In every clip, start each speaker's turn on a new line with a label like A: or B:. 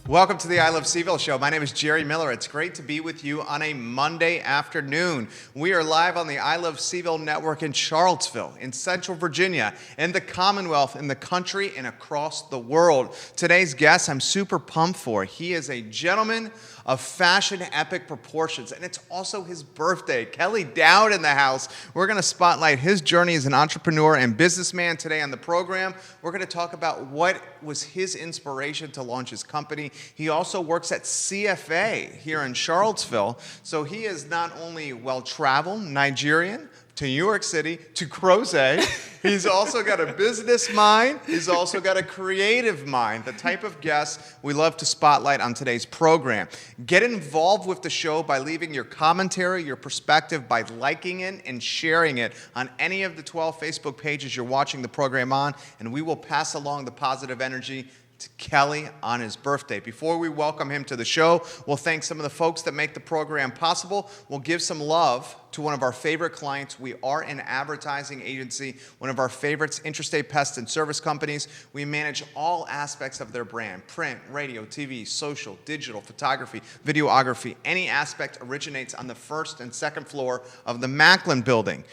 A: Welcome to the I Love CVille Show. My name is Jerry Miller. It's great to be with you on a Monday afternoon. We are live on the I Love CVille network in Charlottesville, in Central Virginia, in the Commonwealth, in the country, and across the world. Today's guest I'm super pumped for. He is a gentleman of fashion epic proportions, and it's also his birthday. Kelly Dowd in the house. We're going to spotlight his journey as an entrepreneur and businessman today on the program. We're going to talk about what was his inspiration to launch his company. He also works at CFA here in Charlottesville, so he is not only well-traveled, Nigerian, to New York City, to Crozet. He's also got a business mind. He's also got a creative mind, the type of guest we love to spotlight on today's program. Get involved with the show by leaving your commentary, your perspective, by liking it and sharing it on any of the 12 Facebook pages you're watching the program on, and we will pass along the positive energy to Kelly on his birthday. Before we welcome him to the show, we'll thank some of the folks that make the program possible. We'll give some love to one of our favorite clients. We are an advertising agency, one of our favorites, Interstate Pest and Service Companies. We manage all aspects of their brand: print, radio, TV, social, digital, photography, videography. Any aspect originates on the first and second floor of the Macklin building.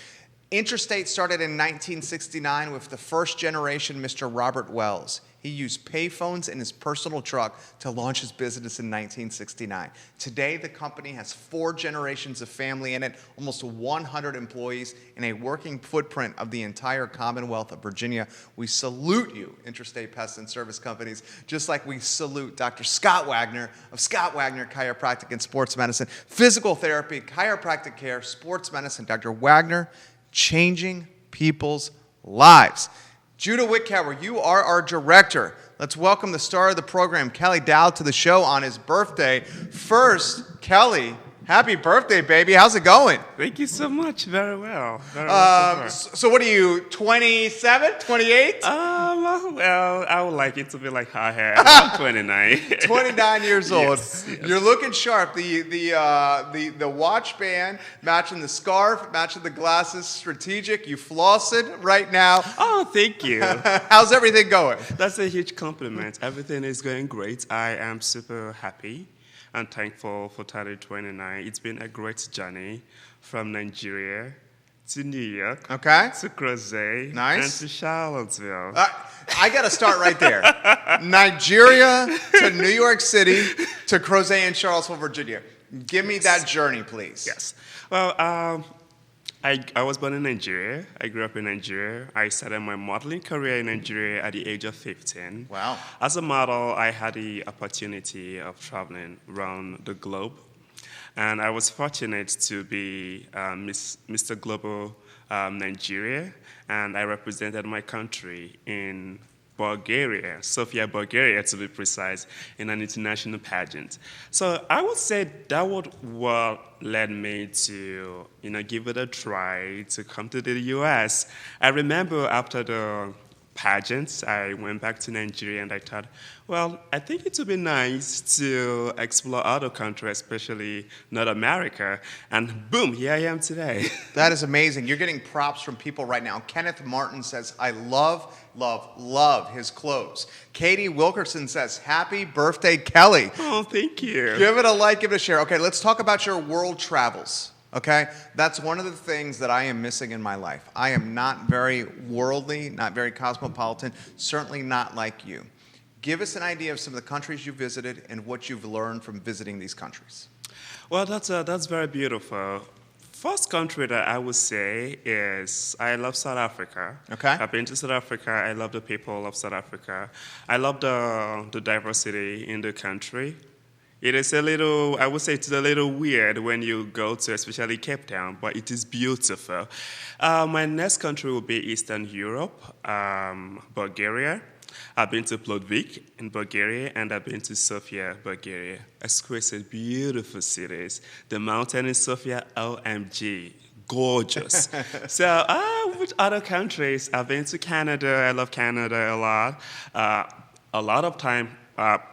A: Interstate started in 1969 with the first generation Mr. Robert Wells. He used payphones in his personal truck to launch his business in 1969. Today, the company has 4 generations of family in it, almost 100 employees, and a working footprint of the entire Commonwealth of Virginia. We salute you, Interstate Pest and Service Companies, just like we salute Dr. Scott Wagner of Scott Wagner Chiropractic and Sports Medicine, Physical Therapy, Chiropractic Care, Sports Medicine. Dr. Wagner, changing people's lives. Judah Wickhauer, you are our director. Let's welcome the star of the program, Kelly Dowd, to the show on his birthday. First, Kelly, happy birthday, baby. How's it going?
B: Thank you so much. Very well. Very well
A: so what are you, 27, 28?
B: Well, I would like it to be like her hair. I'm 29.
A: 29 years old.
B: Yes.
A: You're looking sharp. The watch band matching the scarf, matching the glasses, strategic. You flossing right now.
B: Oh, thank you.
A: How's everything going?
B: That's a huge compliment. Everything is going great. I am super happy and thankful for turning 29. It's been a great journey from Nigeria to New York,
A: okay,
B: to Crozet,
A: nice,
B: and to Charlottesville.
A: I got to start right there. Nigeria to New York City to Crozet and Charlottesville, Virginia. Give me that journey, please.
B: Yes. Well, I was born in Nigeria. I grew up in Nigeria. I started my modeling career in Nigeria at the age of 15.
A: Wow.
B: As a model, I had the opportunity of traveling around the globe. And I was fortunate to be Mr. Global Nigeria, and I represented my country in Bulgaria, Sofia, Bulgaria, to be precise, in an international pageant. So I would say that what led me to, give it a try to come to the U.S. I remember after the pageants, I went back to Nigeria and I thought, well, I think it would be nice to explore other countries, especially North America. And boom, here I am today.
A: That is amazing. You're getting props from people right now. Kenneth Martin says, I love his clothes. Katie Wilkerson says, happy birthday, Kelly.
B: Oh, thank you.
A: Give it a like, give it a share. Okay, let's talk about your world travels. Okay, that's one of the things that I am missing in my life. I am not very worldly, not very cosmopolitan, certainly not like you. Give us an idea of some of the countries you visited and what you've learned from visiting these countries.
B: Well, that's very beautiful. First country that I would say is I love South Africa.
A: Okay.
B: I've been to South Africa. I love the people of South Africa. I love the diversity in the country. It is I would say it's a little weird when you go to especially Cape Town, but it is beautiful. My next country will be Eastern Europe, Bulgaria. I've been to Plodvik in Bulgaria, and I've been to Sofia, Bulgaria. Exquisite, beautiful cities. The mountain in Sofia, OMG, gorgeous. So, which other countries? I've been to Canada. I love Canada a lot. A lot of time,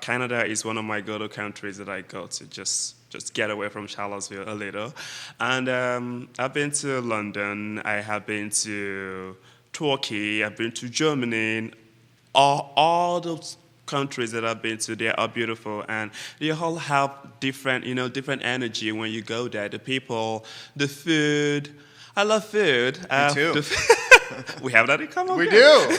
B: Canada is one of my go-to countries that I go to just get away from Charlottesville a little. And I've been to London. I have been to Turkey. I've been to Germany. All those countries that I've been to, they are beautiful, and they all have different, different energy when you go there. The people, the food. I love food.
A: Me too.
B: We have that in common.
A: We do.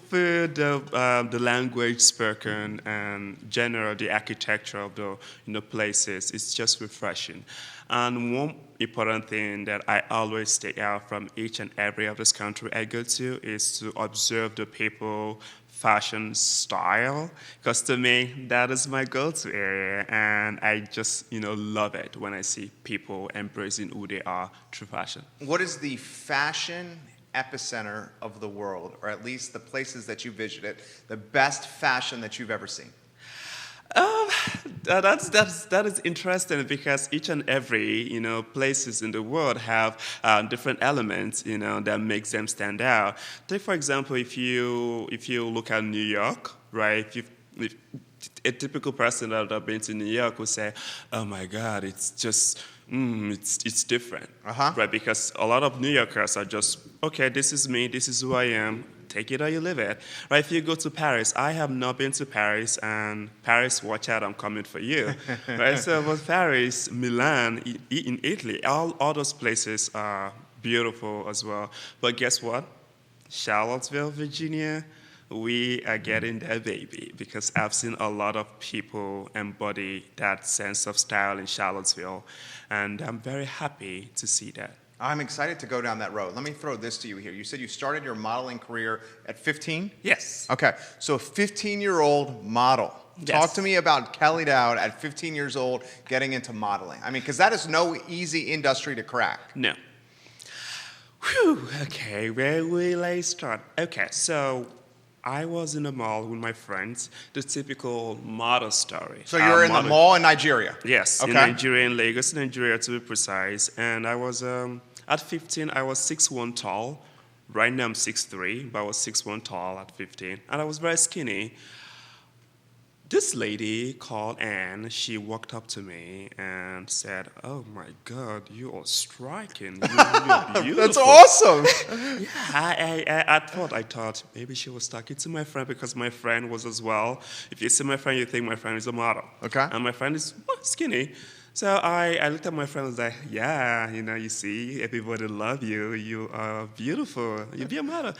B: Food, the language spoken, and general the architecture of the places. It's just refreshing. And one important thing that I always take out from each and every of this country I go to is to observe the people, fashion style, because to me that is my go-to area, and I just love it when I see people embracing who they are through fashion.
A: What is the fashion epicenter of the world, or at least the places that you visited, the best fashion that you've ever seen?
B: That is interesting, because each and every places in the world have different elements that makes them stand out. Take for example, if you look at New York, right? If a typical person that have been to New York would say, "Oh my God, it's just." It's different, right? Because a lot of New Yorkers are just, okay, this is me, this is who I am, take it or you leave it, right? If you go to Paris, I have not been to Paris, and Paris, watch out, I'm coming for you, right? So, but Paris, Milan, in Italy, all those places are beautiful as well. But guess what? Charlottesville, Virginia, we are getting there, baby, because I've seen a lot of people embody that sense of style in Charlottesville, and I'm very happy to see that.
A: I'm excited to go down that road. Let me throw this to you here. You said you started your modeling career at 15?
B: Yes.
A: Okay, so a 15-year-old model.
B: Yes.
A: Talk to me about Kelly Dowd at 15 years old getting into modeling. I mean, because that is no easy industry to crack.
B: No. Whew, okay, where will I start? Okay, so I was in a mall with my friends, the typical model story.
A: So you're in the mall in Nigeria?
B: Yes,
A: okay.
B: In Nigeria, in Lagos, Nigeria to be precise. And I was, at 15, I was 6'1" tall. Right now I'm 6'3", but I was 6'1" tall at 15. And I was very skinny. This lady called Anne, she walked up to me and said, "Oh my God, you are striking. You're beautiful."
A: That's awesome.
B: Yeah, I thought maybe she was talking to my friend, because my friend was as well. If you see my friend, you think my friend is a model.
A: Okay.
B: And my friend is skinny. So I looked at my friend and was like, yeah, you see, everybody love you. You are beautiful. You be a model.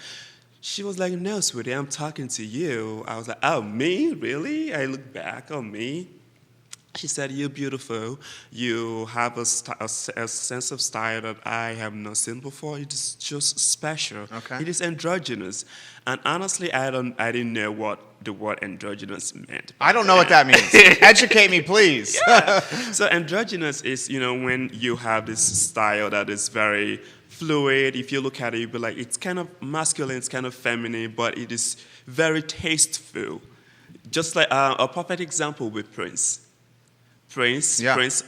B: She was like, "No, sweetie, I'm talking to you." I was like, "Oh, me? Really?" I looked back, "Oh, me?" She said, "You're beautiful. You have a sense of style that I have not seen before. It is just special.
A: Okay.
B: It is androgynous." And honestly, I didn't know what the word androgynous meant.
A: I don't know what that means. Educate me, please.
B: Yeah. So androgynous is, when you have this style that is very fluid. If you look at it, you'll be like, it's kind of masculine, it's kind of feminine, but it is very tasteful. Just like a perfect example with Prince. Prince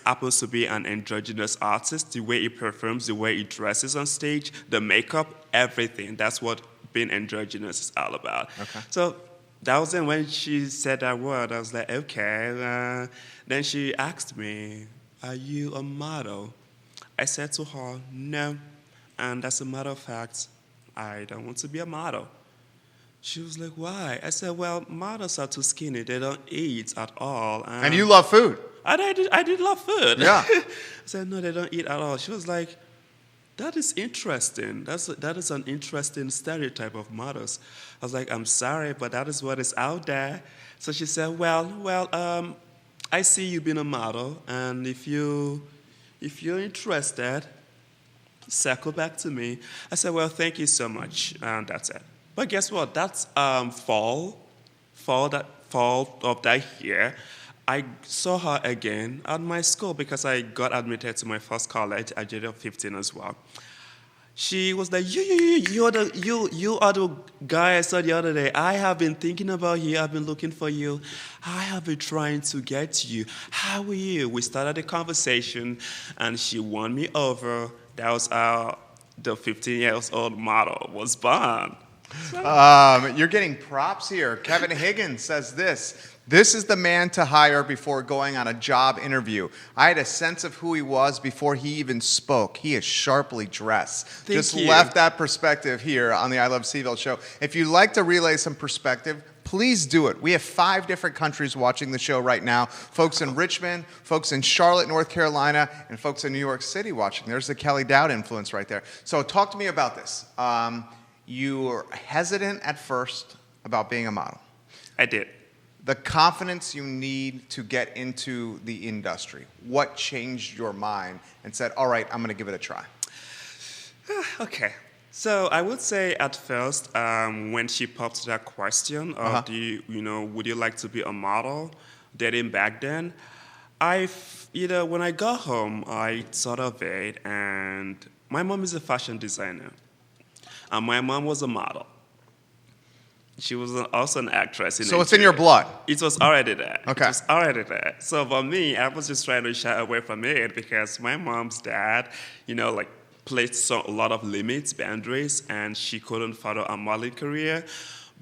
B: happens to be an androgynous artist. The way he performs, the way he dresses on stage, the makeup, everything. That's what being androgynous is all about.
A: Okay.
B: So that was then when she said that word. I was like, okay. Then she asked me, "Are you a model?" I said to her, "No. And as a matter of fact, I don't want to be a model." She was like, "Why?" I said, "Well, models are too skinny. They don't eat at all."
A: And you love food.
B: I did love food.
A: Yeah.
B: I said, "No, they don't eat at all." She was like, "That is interesting. That is an interesting stereotype of models." I was like, "I'm sorry, but that is what is out there." So she said, well, I see you being a model, and if you're interested, circle back to me." I said, "Well, thank you so much," and that's it. But guess what? That's fall of that year. I saw her again at my school, because I got admitted to my first college at the age of 15 as well. She was like, you are the guy I saw the other day. I have been thinking about you. I've been looking for you. I have been trying to get you. How are you?" We started a conversation, and she won me over. That was how the 15-year-old model was born.
A: You're getting props here. Kevin Higgins says this: "This is the man to hire before going on a job interview. I had a sense of who he was before he even spoke. He is sharply dressed."
B: Thank
A: Just
B: you.
A: left that perspective here on the I Love CVille show. If you'd like to relay some perspective, please do it. We have 5 different countries watching the show right now. Folks in Richmond, folks in Charlotte, North Carolina, and folks in New York City watching. There's the Kelly Dowd influence right there. So talk to me about this. You were hesitant at first about being a model.
B: I did.
A: The confidence you need to get into the industry. What changed your mind and said, all right, I'm going to give it a try?
B: Okay. So I would say at first, when she popped that question of, would you like to be a model, dating back then, when I got home, I thought of it, and my mom is a fashion designer, and my mom was a model. She was also an actress.
A: So it's in your blood.
B: It was already there.
A: Okay.
B: It was already there. So for me, I was just trying to shy away from it because my mom's dad, placed a lot of limits, boundaries, and she couldn't follow a modeling career.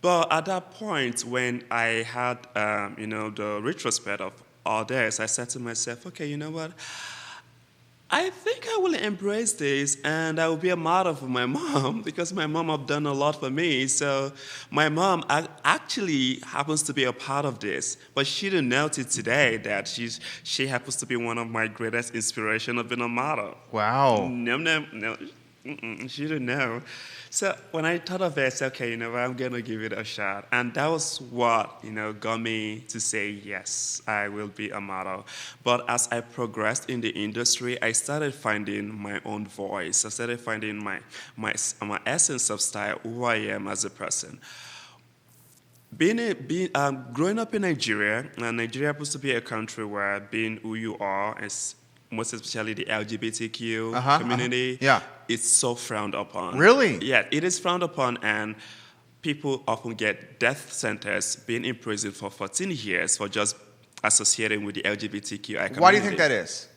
B: But at that point, when I had, the retrospect of all this, I said to myself, okay, you know what? I think I will embrace this, and I will be a model for my mom because my mom have done a lot for me. So my mom actually happens to be a part of this, but she didn't know till today that she happens to be one of my greatest inspiration of being a model.
A: Wow.
B: No. She didn't know. So when I thought of it, I said, okay, I'm going to give it a shot. And that was what, got me to say, yes, I will be a model. But as I progressed in the industry, I started finding my own voice. I started finding my essence of style, who I am as a person. Growing up in Nigeria, Nigeria happens to be a country where being who you are is most especially the LGBTQ community, it's so frowned upon.
A: Really?
B: Yeah, it is frowned upon, and people often get death sentences being in prison for 14 years for just associating with the LGBTQI community.
A: Why do you think that is?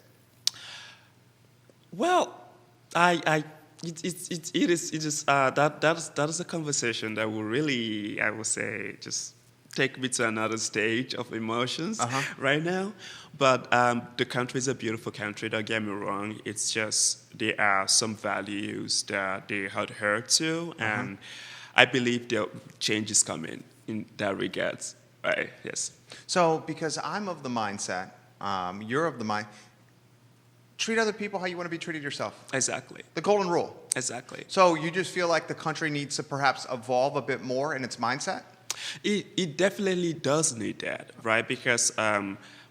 B: Well, that is a conversation that will really, I would say, just take me to another stage of emotions right now. But the country is a beautiful country, don't get me wrong. It's just there are some values that they adhere to, and I believe the change is coming in that regard. Right, yes.
A: So because I'm of the mindset, you're of the mind, treat other people how you want to be treated yourself.
B: Exactly.
A: The golden rule.
B: Exactly.
A: So you just feel like the country needs to perhaps evolve a bit more in its mindset?
B: It definitely does need that, right? Because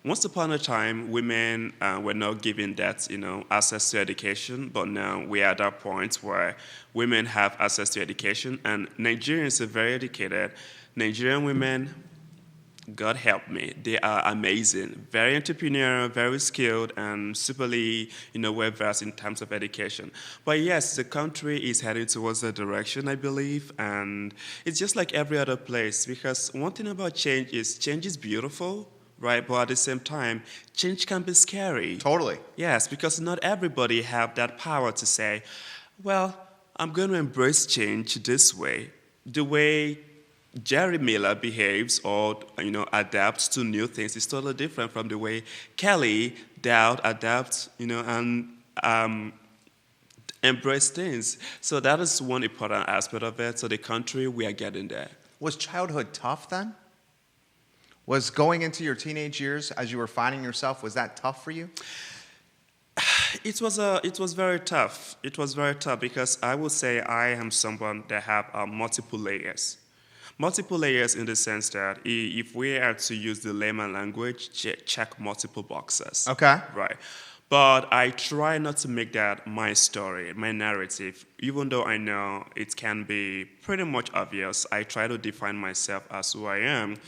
B: once upon a time, women were not given that, access to education, but now we are at that point where women have access to education, and Nigerians are very educated. Nigerian women, God help me, they are amazing, very entrepreneurial, very skilled, and superly, well-versed in terms of education. But yes, the country is heading towards that direction, I believe, and it's just like every other place, because one thing about change is beautiful, right? But at the same time, change can be scary.
A: Totally.
B: Yes, because not everybody have that power to say, well, I'm going to embrace change this way, the way Jerry Miller behaves or adapts to new things is totally different from the way Kelly Dowd adapts, and embrace things. So that is one important aspect of it. So the country, we are getting there.
A: Was childhood tough then? Was going into your teenage years as you were finding yourself, was that tough for you?
B: It was very tough. It was very tough because I would say I am someone that have multiple layers. Multiple layers in the sense that if we are to use the layman language, check multiple boxes.
A: Okay.
B: Right. But I try not to make that my story, my narrative. Even though I know it can be pretty much obvious, I try to define myself as who I am,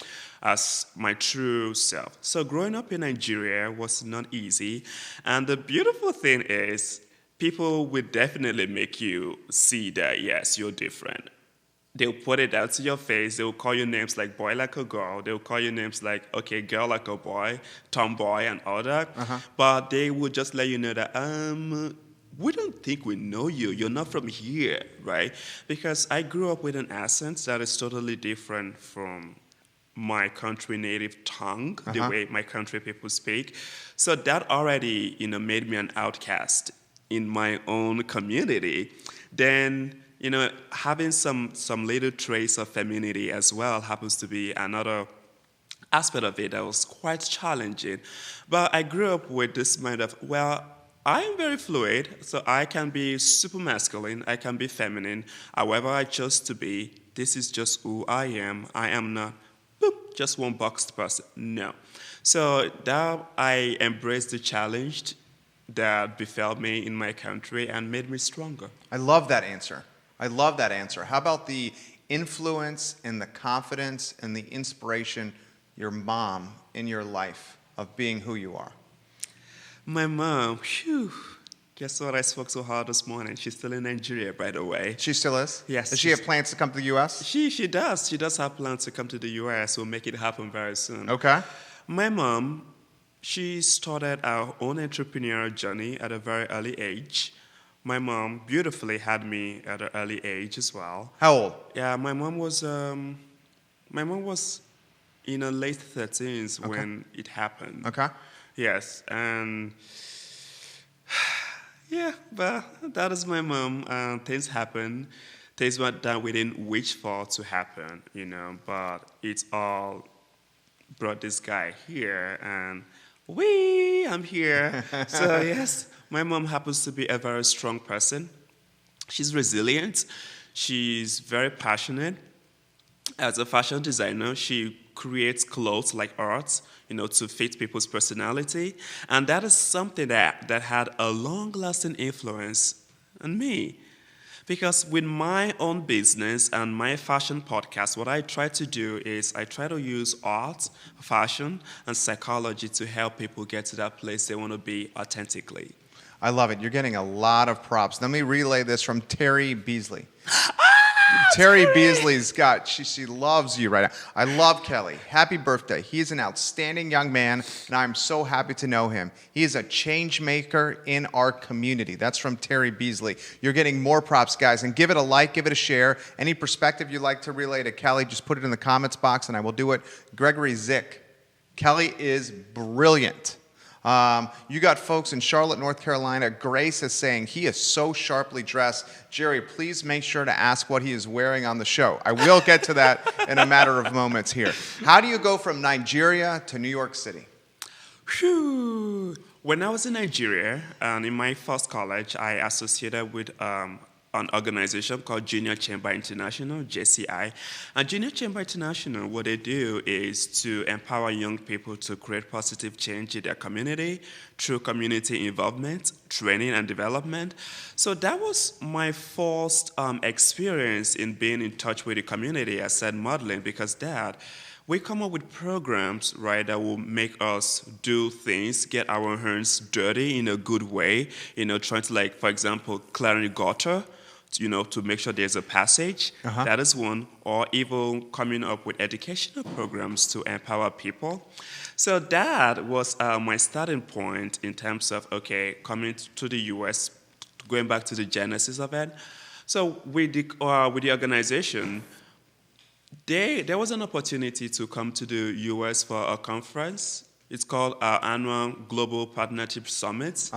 B: as my true self. So growing up in Nigeria was not easy. And the beautiful thing is, people will definitely make you see that, yes, you're different. They'll put it out to your face. They'll call you names like boy like a girl. They'll call you names like, okay, girl like a boy, tomboy, and all that. But they will just let you know that, we don't think we know you. You're not from here, right? Because I grew up with an accent that is totally different from my country native tongue, the way my country people speak. So that already, made me an outcast in my own community. Then having some little trace of femininity as well happens to be another aspect of it that was quite challenging. But I grew up with this mind of, well, I am very fluid, so I can be super masculine, I can be feminine, however I chose to be. This is just who I am. I am not, just one boxed person. No. So that I embraced the challenge that befell me in my country and made me stronger.
A: I love that answer. I love that answer. How about the influence and the confidence and the inspiration your mom in your life of being who you are?
B: My mom, phew. Guess what? I spoke so hard this morning. She's still in Nigeria, by the way.
A: She still is?
B: Yes.
A: Does she have plans to come to the U.S.?
B: She does. She does have plans to come to the U.S. We'll make it happen very soon.
A: Okay.
B: My mom, she started our own entrepreneurial journey at a very early age. My mom beautifully had me at an early age as well.
A: How old?
B: Yeah, my mom was in her late 13s when it happened.
A: Okay.
B: Yes, and yeah, but that is my mom. Things happen. Things that we didn't wish for to happen, but it's all brought this guy here, and I'm here. So yes, my mom happens to be a very strong person. She's resilient. She's very passionate. As a fashion designer, she creates clothes like art, to fit people's personality. And that is something that had a long-lasting influence on me. Because with my own business and my fashion podcast, what I try to do is I try to use art, fashion, and psychology to help people get to that place they want to be authentically.
A: I love it. You're getting a lot of props. Let me relay this from Terry Beasley. Terry Beasley's got, she loves you right now. I love Kelly. Happy birthday. He is an outstanding young man, and I'm so happy to know him. He is a change maker in our community. That's from Terry Beasley. You're getting more props, guys, and give it a like, give it a share. Any perspective you'd like to relay to Kelly, just put it in the comments box, and I will do it. Gregory Zick. Kelly is brilliant. You got folks in Charlotte, North Carolina. Grace is saying he is so sharply dressed. Jerry, please make sure to ask what he is wearing on the show. I will get to that in a matter of moments here. How do you go from Nigeria to New York City?
B: Whew. When I was in Nigeria, and in my first college, I associated with an organization called Junior Chamber International, JCI. And Junior Chamber International, what they do is to empower young people to create positive change in their community through community involvement, training, and development. So that was my first experience in being in touch with the community. I said modeling because we come up with programs, right, that will make us do things, get our hands dirty in a good way, trying to, like, for example, clearing gutter, to make sure there's a passage. That is one. Or even coming up with educational programs to empower people. So that was my starting point in terms of, coming to the U.S., going back to the genesis of it. So with the organization, there was an opportunity to come to the U.S. for a conference. It's called our annual Global Partnership Summit,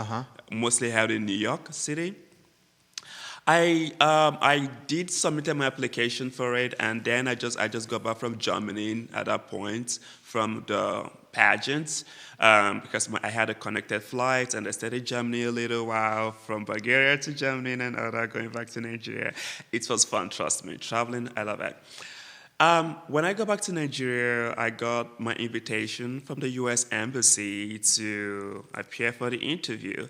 B: mostly held in New York City. I did submit my application for it, and then I just got back from Germany at that point from the pageants because I had a connected flight, and I stayed in Germany a little while, from Bulgaria to Germany and other, going back to Nigeria. It was fun, trust me. Traveling, I love it. When I go back to Nigeria, I got my invitation from the U.S. Embassy to appear for the interview.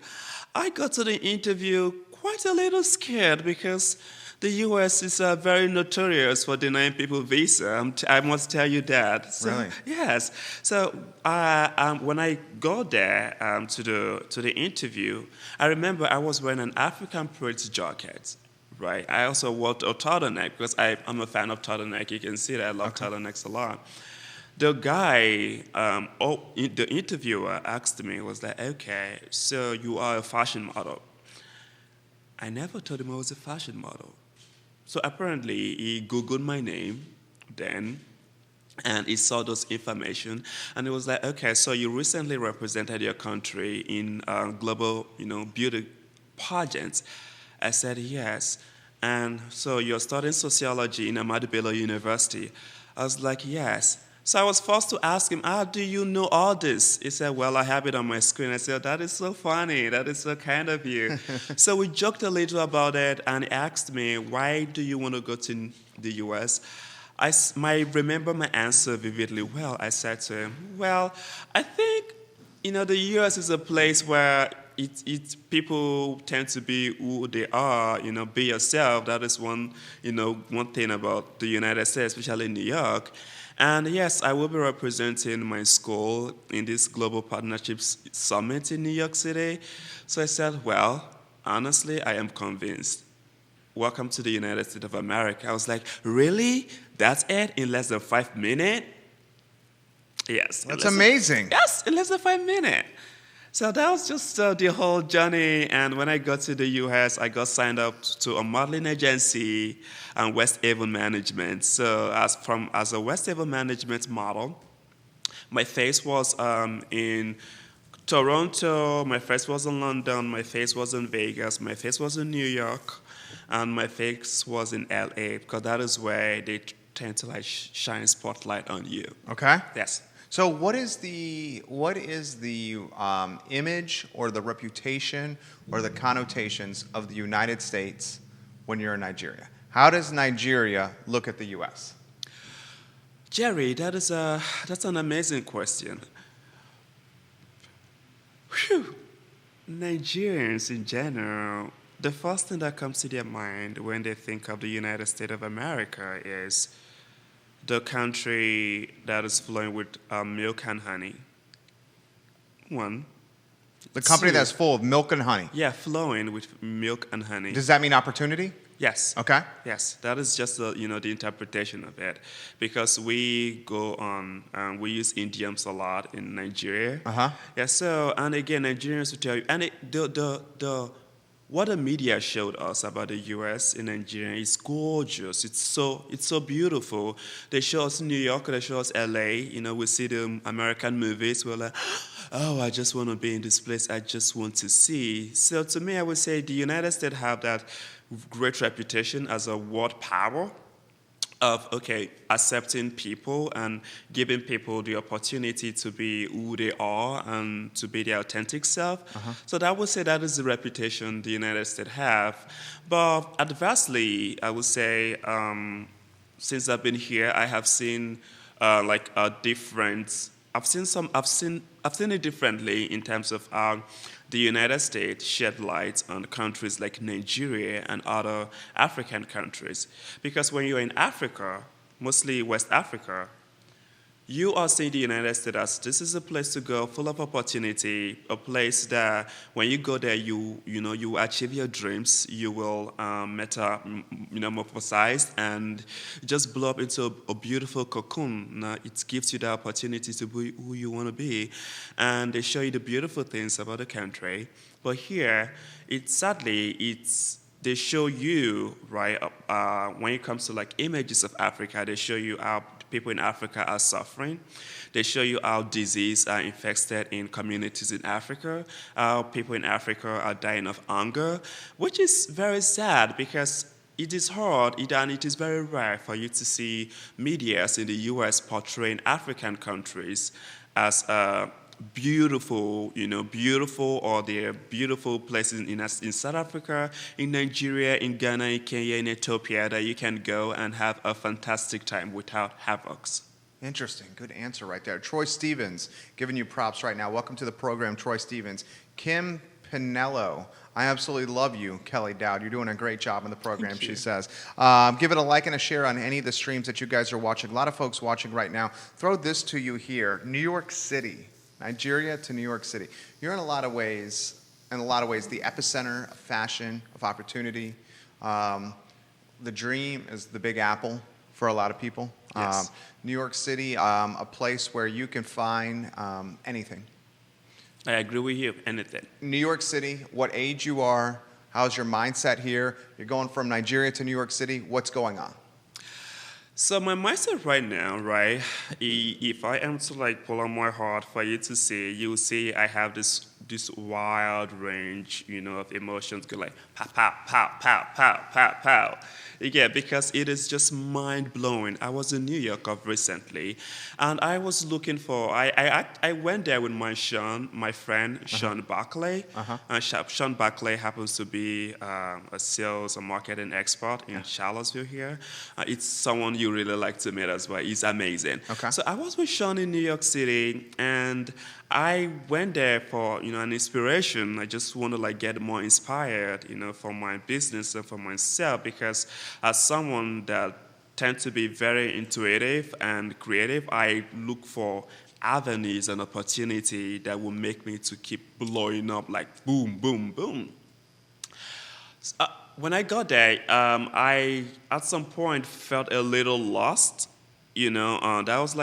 B: I got to the interview quite a little scared because the U.S. is very notorious for denying people visa. I must tell you that. So,
A: really?
B: Yes. So when I got there to the interview, I remember I was wearing an African print jacket. Right. I also wore a turtleneck because I'm a fan of turtleneck. You can see that I love turtlenecks a lot. The guy, the interviewer asked me, was like, okay, so you are a fashion model. I never told him I was a fashion model. So apparently he Googled my name then, and he saw those information, and it was like, okay, so you recently represented your country in global, beauty pageants. I said yes. And so you're studying sociology in Ahmadu Bello University. I was like, yes. So I was forced to ask him, how do you know all this? He said, well, I have it on my screen. I said, that is so funny. That is so kind of you. So we joked a little about it, and he asked me, why do you want to go to the U.S.? I remember my answer vividly well. I said to him, well, I think, the U.S. is a place where people tend to be who they are, be yourself. That is one thing about the United States, especially New York. And yes, I will be representing my school in this Global Partnerships Summit in New York City. So I said, well, honestly, I am convinced. Welcome to the United States of America. I was like, really? That's it? In less than 5 minutes? Yes.
A: That's amazing.
B: Yes, in less than 5 minutes. So that was just the whole journey. And when I got to the U.S., I got signed up to a modeling agency and West Haven Management. So as a West Haven Management model, my face was in Toronto, my face was in London, my face was in Vegas, my face was in New York, and my face was in L.A. because that is where they tend to shine spotlight on you.
A: Okay.
B: Yes.
A: So what is the image or the reputation or the connotations of the United States when you're in Nigeria? How does Nigeria look at the U.S.?
B: Jerry, that's an amazing question. Whew. Nigerians in general, the first thing that comes to their mind when they think of the United States of America is the country that is flowing with milk and honey. One.
A: The company
B: Two.
A: that's full of milk and honey.
B: Yeah, flowing with milk and honey.
A: Does that mean opportunity?
B: Yes.
A: Okay.
B: Yes, that is just the interpretation of it, because we go on we use idioms a lot in Nigeria. Yeah. So and again, Nigerians will tell you, and what the media showed us about the U.S. in Nigeria is gorgeous. It's so beautiful. They show us New York, they show us L.A. We see the American movies. We're like, oh, I just want to be in this place. I just want to see. So to me, I would say the United States have that great reputation as a world power of, accepting people and giving people the opportunity to be who they are and to be their authentic self. So I would say that is the reputation the United States have. But adversely, I would say, since I've been here, I have seen a difference. I've seen it differently in terms of the United States shed light on countries like Nigeria and other African countries. Because when you're in Africa, mostly West Africa, you are seeing the United States as this is a place to go, full of opportunity, a place that when you go there, you achieve your dreams, you will metamorphosize and just blow up into a beautiful cocoon. Now, it gives you the opportunity to be who you want to be, and they show you the beautiful things about the country. But here, they show you, right, when it comes to images of Africa, they show you how people in Africa are suffering. They show you how disease are infested in communities in Africa, how people in Africa are dying of hunger, which is very sad because it is hard and it is very rare for you to see medias in the U.S. portraying African countries as beautiful, or they're beautiful places in South Africa, in Nigeria, in Ghana, in Kenya, in Ethiopia that you can go and have a fantastic time without havocs.
A: Interesting. Good answer right there. Troy Stevens, giving you props right now. Welcome to the program, Troy Stevens. Kim Pinello, I absolutely love you, Kelly Dowd. You're doing a great job in the program, she says. Give it a like and a share on any of the streams that you guys are watching. A lot of folks watching right now. Throw this to you here. New York City. Nigeria to New York City. You're in a lot of ways, the epicenter of fashion, of opportunity. The dream is the Big Apple for a lot of people.
B: Yes.
A: New York City, a place where you can find anything.
B: I agree with you, anything.
A: New York City, what age you are, how's your mindset here? You're going from Nigeria to New York City, what's going on?
B: So my mindset right now, right, if I am to pull on my heart for you to see, you will see I have this this wild range, of emotions go like pow, pow, pow, pow, pow, pow, pow. Yeah, because it is just mind-blowing. I was in New York recently, and I was looking for, I went there with my friend, Sean Barclay. Sean Barclay happens to be a sales and marketing expert in Charlottesville here. It's someone you really like to meet as well. He's amazing.
A: Okay.
B: So I was with Sean in New York City, and I went there for an inspiration. I just want to get more inspired, for my business and for myself, because as someone that tends to be very intuitive and creative, I look for avenues and opportunity that will make me to keep blowing up like boom, boom, boom. When I got there, I at some point felt a little lost. That was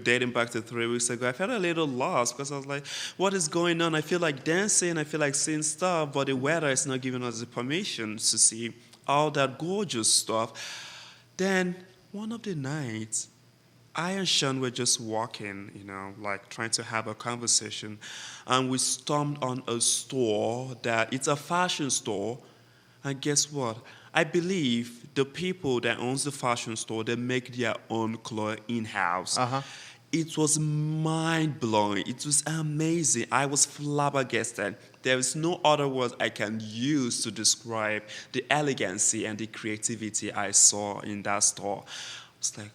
B: dating back to 3 weeks ago. I felt a little lost because I was like, what is going on? I feel like dancing, I feel like seeing stuff, but the weather is not giving us the permission to see all that gorgeous stuff. Then, one of the nights, I and Sean were just walking, trying to have a conversation, and we stumbled on a store it's a fashion store, and guess what? I believe the people that owns the fashion store, they make their own clothes in-house. It was mind-blowing. It was amazing. I was flabbergasted. There is no other words I can use to describe the elegancy and the creativity I saw in that store. It's like,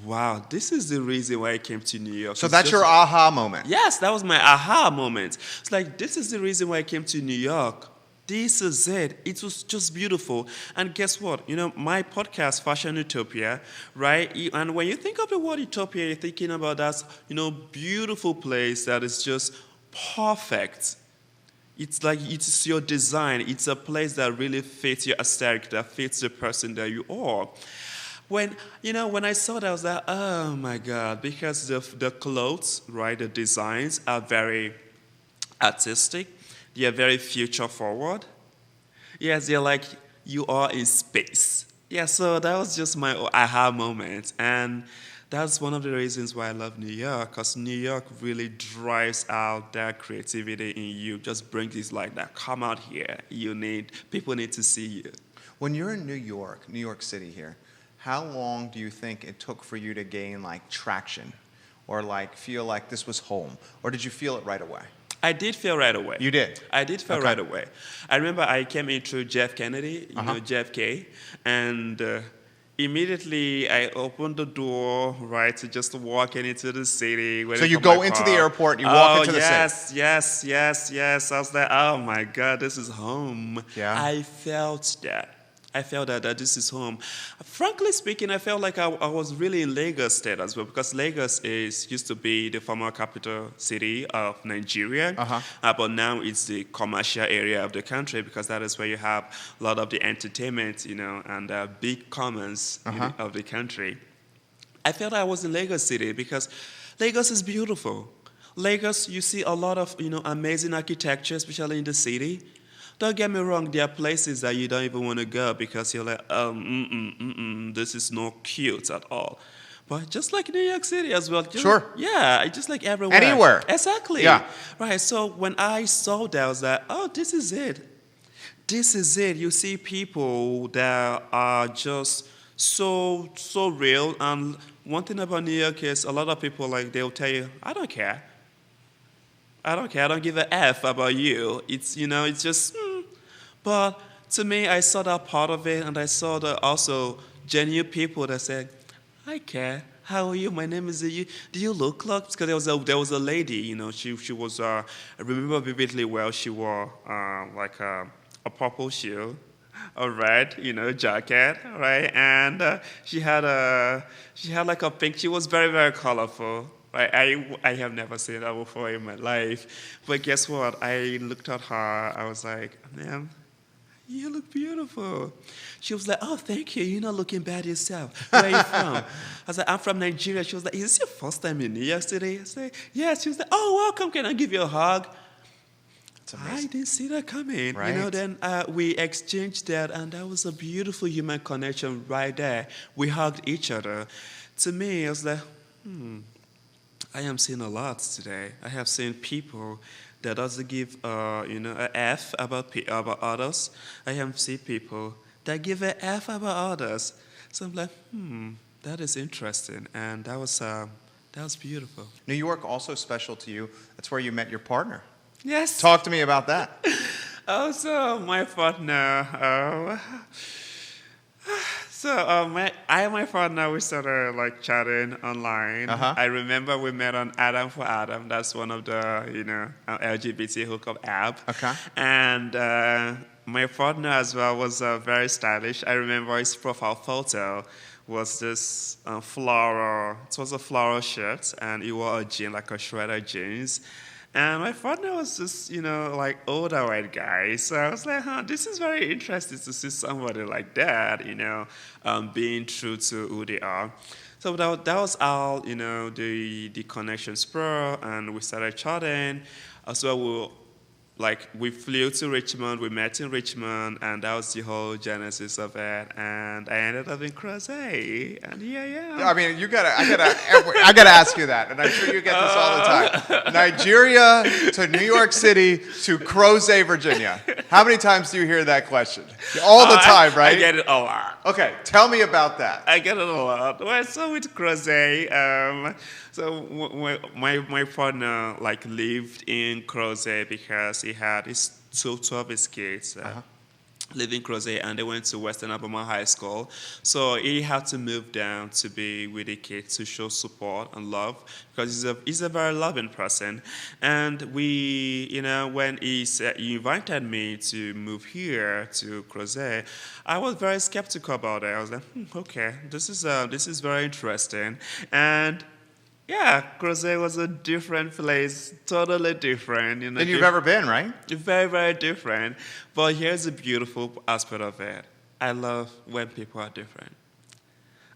B: wow, this is the reason why I came to New York.
A: So that's your aha moment.
B: Yes, that was my aha moment. It's like, this is the reason why I came to New York. This is it. It was just beautiful. And guess what? My podcast, Fashion Utopia, right? And when you think of the word utopia, you're thinking about that, beautiful place that is just perfect. It's like it's your design. It's a place that really fits your aesthetic, that fits the person that you are. When I saw that, I was like, oh my God, because the clothes, right, the designs are very artistic. They are very future forward. Yes, they're like you are in space. Yeah, so that was just my aha moment. And that's one of the reasons why I love New York, because New York really drives out that creativity in you. Just brings this that, come out here. People need to see you.
A: When you're in New York City here, how long do you think it took for you to gain traction or feel like this was home? Or did you feel it right away?
B: I did feel right away.
A: You did?
B: I did feel right away. I remember I came in through Jeff Kennedy, JFK, and immediately I opened the door, right, to just walking into the city.
A: So you go into the airport, you walk into the city.
B: Yes. I was like, oh my God, this is home.
A: Yeah.
B: I felt that. that this is home. Frankly speaking, I felt like I was really in Lagos state as well, because Lagos used to be the former capital city of Nigeria, but now it's the commercial area of the country, because that is where you have a lot of the entertainment, and big commerce of the country. I felt I was in Lagos city because Lagos is beautiful. Lagos, you see a lot of amazing architecture, especially in the city. Don't get me wrong, there are places that you don't even want to go because you're like, this is not cute at all. But just like New York City as well.
A: Sure.
B: Yeah, just like everywhere.
A: Anywhere.
B: Exactly.
A: Yeah.
B: Right, so when I saw that, I was like, oh, this is it. This is it. You see people that are just so real. And one thing about New York is a lot of people, they'll tell you, I don't care. I don't give a F about you. It's, it's just, But to me, I saw that part of it, and I saw that also genuine people that said, I care. How are you? My name is you. Do you look like? Because there was a lady, she was, I remember vividly well, she wore a purple shoe, a red, jacket, right? And she had a pink, she was very, very colorful. Right? I have never seen that before in my life. But guess what? I looked at her. I was like, ma'am, you look beautiful. She was like, oh, thank you. You're not looking bad yourself. Where are you from? I was like, I'm from Nigeria. She was like, is this your first time in New York City? I said, yes. She was like, oh, welcome. Can I give you a hug? I didn't see that coming.
A: Right.
B: Then we exchanged that, and that was a beautiful human connection right there. We hugged each other. To me, I was like, I am seeing a lot today. I have seen people that doesn't give, a F about others. I have seen people that give a F about others. So I'm like, that is interesting, and that was beautiful.
A: New York also special to you. That's where you met your partner.
B: Yes.
A: Talk to me about that.
B: Also, my partner. I and my partner, we started like chatting online.
A: Uh-huh.
B: I remember we met on Adam for Adam. That's one of the LGBT hookup app.
A: Okay.
B: And my partner as well was very stylish. I remember his profile photo was this floral. It was a floral shirt, and he wore a jean, like a shredder jeans. And my partner was just, like older white guy. So I was like, this is very interesting to see somebody like that, being true to who they are. So that was all, the connection spur, and we started chatting. As well, we flew to Richmond, we met in Richmond, and that was the whole genesis of it. And I ended up in Crozet, and here I am.
A: I mean, I gotta ask you that, and I'm sure you get this all the time. Nigeria to New York City to Crozet, Virginia. How many times do you hear that question? All the time, right?
B: I get it a lot.
A: Okay, tell me about that.
B: I get it a lot. Well, so with Crozet, my partner lived in Crozet because he had two of his kids live in Crozet, and they went to Western Alabama High School. So he had to move down to be with the kids to show support and love, because he's a very loving person. And when he invited me to move here to Crozet, I was very skeptical about it. I was like, okay, this is very interesting. And yeah, Crozet was a different place, totally different.
A: Than you've ever been, right?
B: Very, very different. But here's the beautiful aspect of it. I love when people are different.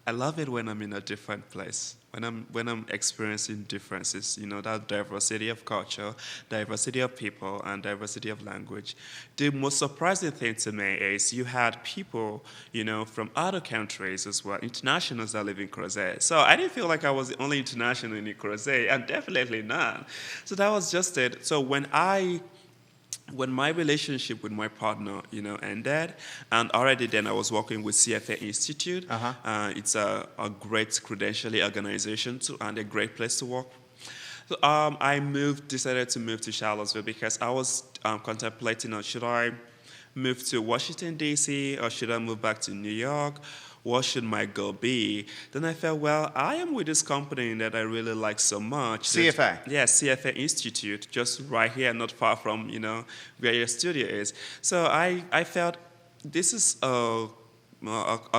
B: I love it when I'm in a different place, when I'm experiencing differences, that diversity of culture, diversity of people, and diversity of language. The most surprising thing to me is you had people, from other countries as well, internationals that live in Crozet. So I didn't feel like I was the only international in Crozet, and definitely not. So that was just it. So when my relationship with my partner, ended, and already then I was working with CFA Institute. It's a great credentialing organization and a great place to work. So I decided to move to Charlottesville because I was contemplating, should I move to Washington, D.C., or should I move back to New York? What should my goal be? Then I felt, well, I am with this company that I really like so much.
A: CFA?
B: Yes, CFA Institute, just right here, not far from, where your studio is. So I felt this is a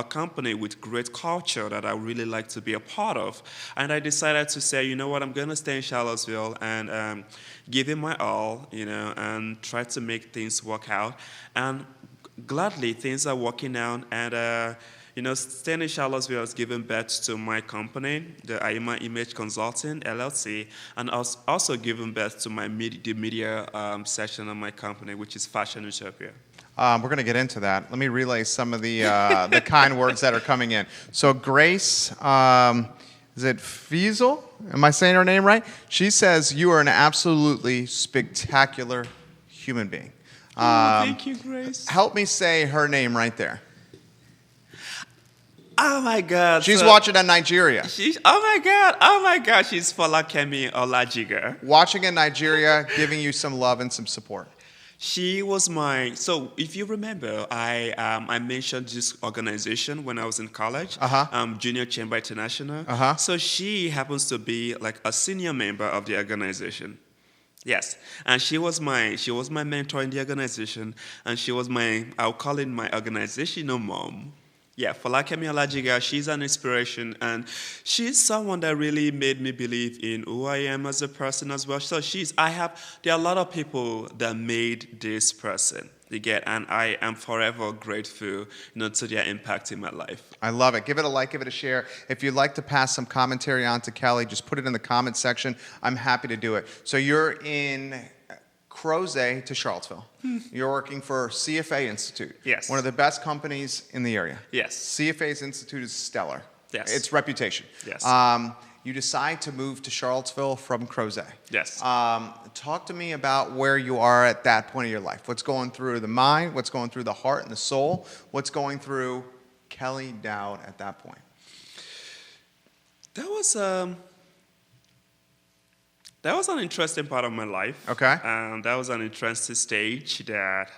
B: company with great culture that I really like to be a part of. And I decided to say, you know what, I'm going to stay in Charlottesville and give it my all, and try to make things work out. And gladly, things are working out, and staying in Charlottesville has given birth to my company, the Aima Image Consulting, LLC, and also given birth to the media section of my company, which is Fashion Utopia.
A: We're going to get into that. Let me relay some of the kind words that are coming in. So Grace, is it Fiesel? Am I saying her name right? She says you are an absolutely spectacular human being.
B: Thank you, Grace.
A: Help me say her name right there.
B: Oh my God!
A: She's watching in Nigeria.
B: Oh my God! She's Folakemi Olajiga.
A: Watching in Nigeria, giving you some love and some support.
B: She was so if you remember, I mentioned this organization when I was in college, Junior Chamber International. So she happens to be like a senior member of the organization. Yes, and she was my mentor in the organization, and she was I'll call it my organizational mom. Yeah, Folakemi Olajiga, she's an inspiration, and she's someone that really made me believe in who I am as a person as well. So there are a lot of people that made this person, and I am forever grateful, to their impact in my life.
A: I love it. Give it a like, give it a share. If you'd like to pass some commentary on to Kelly, just put it in the comment section. I'm happy to do it. So you're in Crozet to Charlottesville. You're working for CFA Institute.
B: Yes.
A: One of the best companies in the area.
B: Yes.
A: CFA's Institute is stellar.
B: Yes.
A: Its reputation.
B: Yes.
A: you decide to move to Charlottesville from Crozet.
B: Yes.
A: Talk to me about where you are at that point of your life. What's going through the mind? What's going through the heart and the soul? What's going through Kelly Dowd at that point?
B: That was an interesting part of my life.
A: Okay.
B: That was an interesting stage that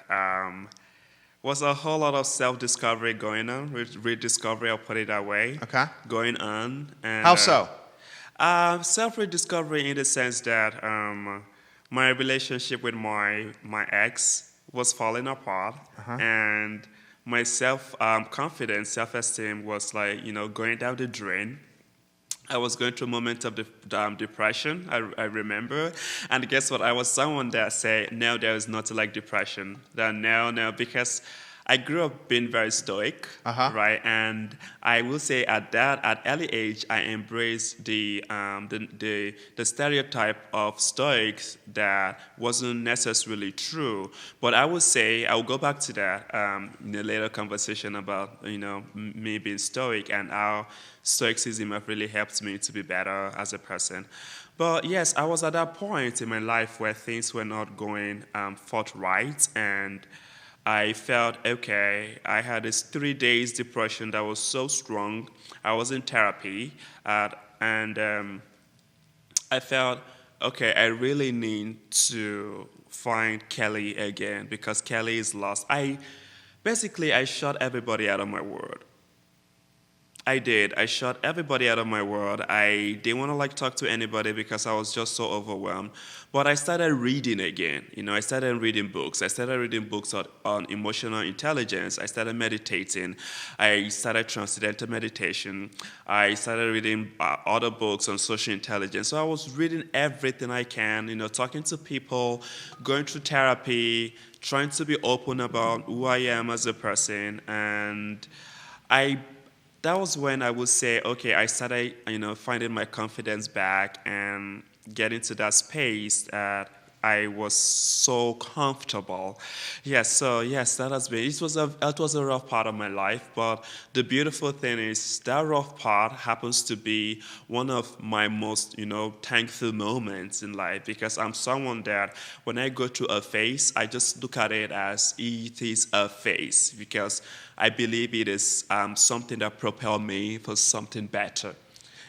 B: was a whole lot of self-discovery going on, rediscovery, I'll put it that way.
A: Okay.
B: Going on. And,
A: How so?
B: Self-rediscovery in the sense that my relationship with my ex was falling apart, and my confidence, self-esteem was like, going down the drain. I was going through a moment of depression, I remember. And guess what? I was someone that said, no, there is nothing like depression. That no, because I grew up being very stoic, right? And I will say at early age, I embraced the stereotype of stoics that wasn't necessarily true. But I would say, I will go back to that in a later conversation about, me being stoic and how stoicism have really helped me to be better as a person. But yes, I was at that point in my life where things were not going forthright, and I felt, okay, I had this 3 days depression that was so strong. I was in therapy, and I felt, okay, I really need to find Kelly again because Kelly is lost. I shut everybody out of my world. I did. I shut everybody out of my world. I didn't want to talk to anybody because I was just so overwhelmed. But I started reading again. I started reading books. I started reading books on emotional intelligence. I started meditating. I started transcendental meditation. I started reading other books on social intelligence. So I was reading everything I can, talking to people, going through therapy, trying to be open about who I am as a person. And that was when I would say, okay, I started, finding my confidence back and getting to that space that I was so comfortable. Yes, that has been. It was a rough part of my life, but the beautiful thing is that rough part happens to be one of my most, thankful moments in life because I'm someone that when I go through a phase, I just look at it as it is a phase because I believe it is something that propels me for something better.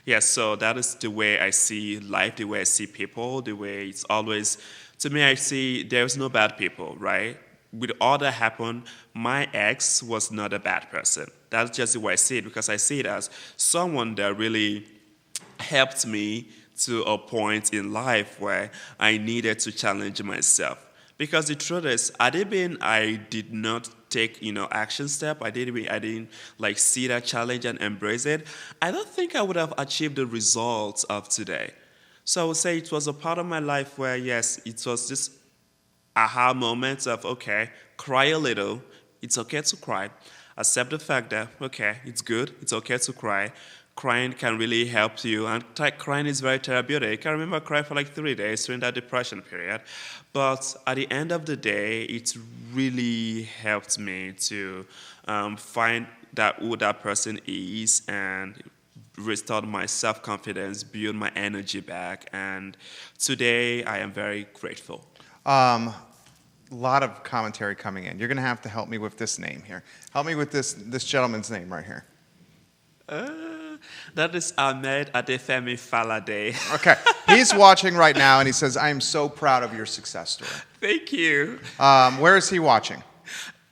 B: Yes, so that is the way I see life, the way I see people, the way it's always, to me, I see there's no bad people, right? With all that happened, my ex was not a bad person. That's just the way I see it because I see it as someone that really helped me to a point in life where I needed to challenge myself. Because the truth is, I did not take, action step. I didn't see that challenge and embrace it. I don't think I would have achieved the results of today. So I would say it was a part of my life where, yes, it was this aha moment of, okay, cry a little. It's okay to cry. Accept the fact that, okay, it's good. It's okay to cry. Crying can really help you, and crying is very therapeutic. I remember crying for 3 days during that depression period, but at the end of the day, it really helped me to find who that person is and restored my self-confidence, build my energy back, and today I am very grateful.
A: A lot of commentary coming in. You're going to have to help me with this name here. Help me with this gentleman's name right here.
B: That is Ahmed Adefemi Falade.
A: Okay. He's watching right now, and he says, I am so proud of your success story.
B: Thank you.
A: Where is he watching?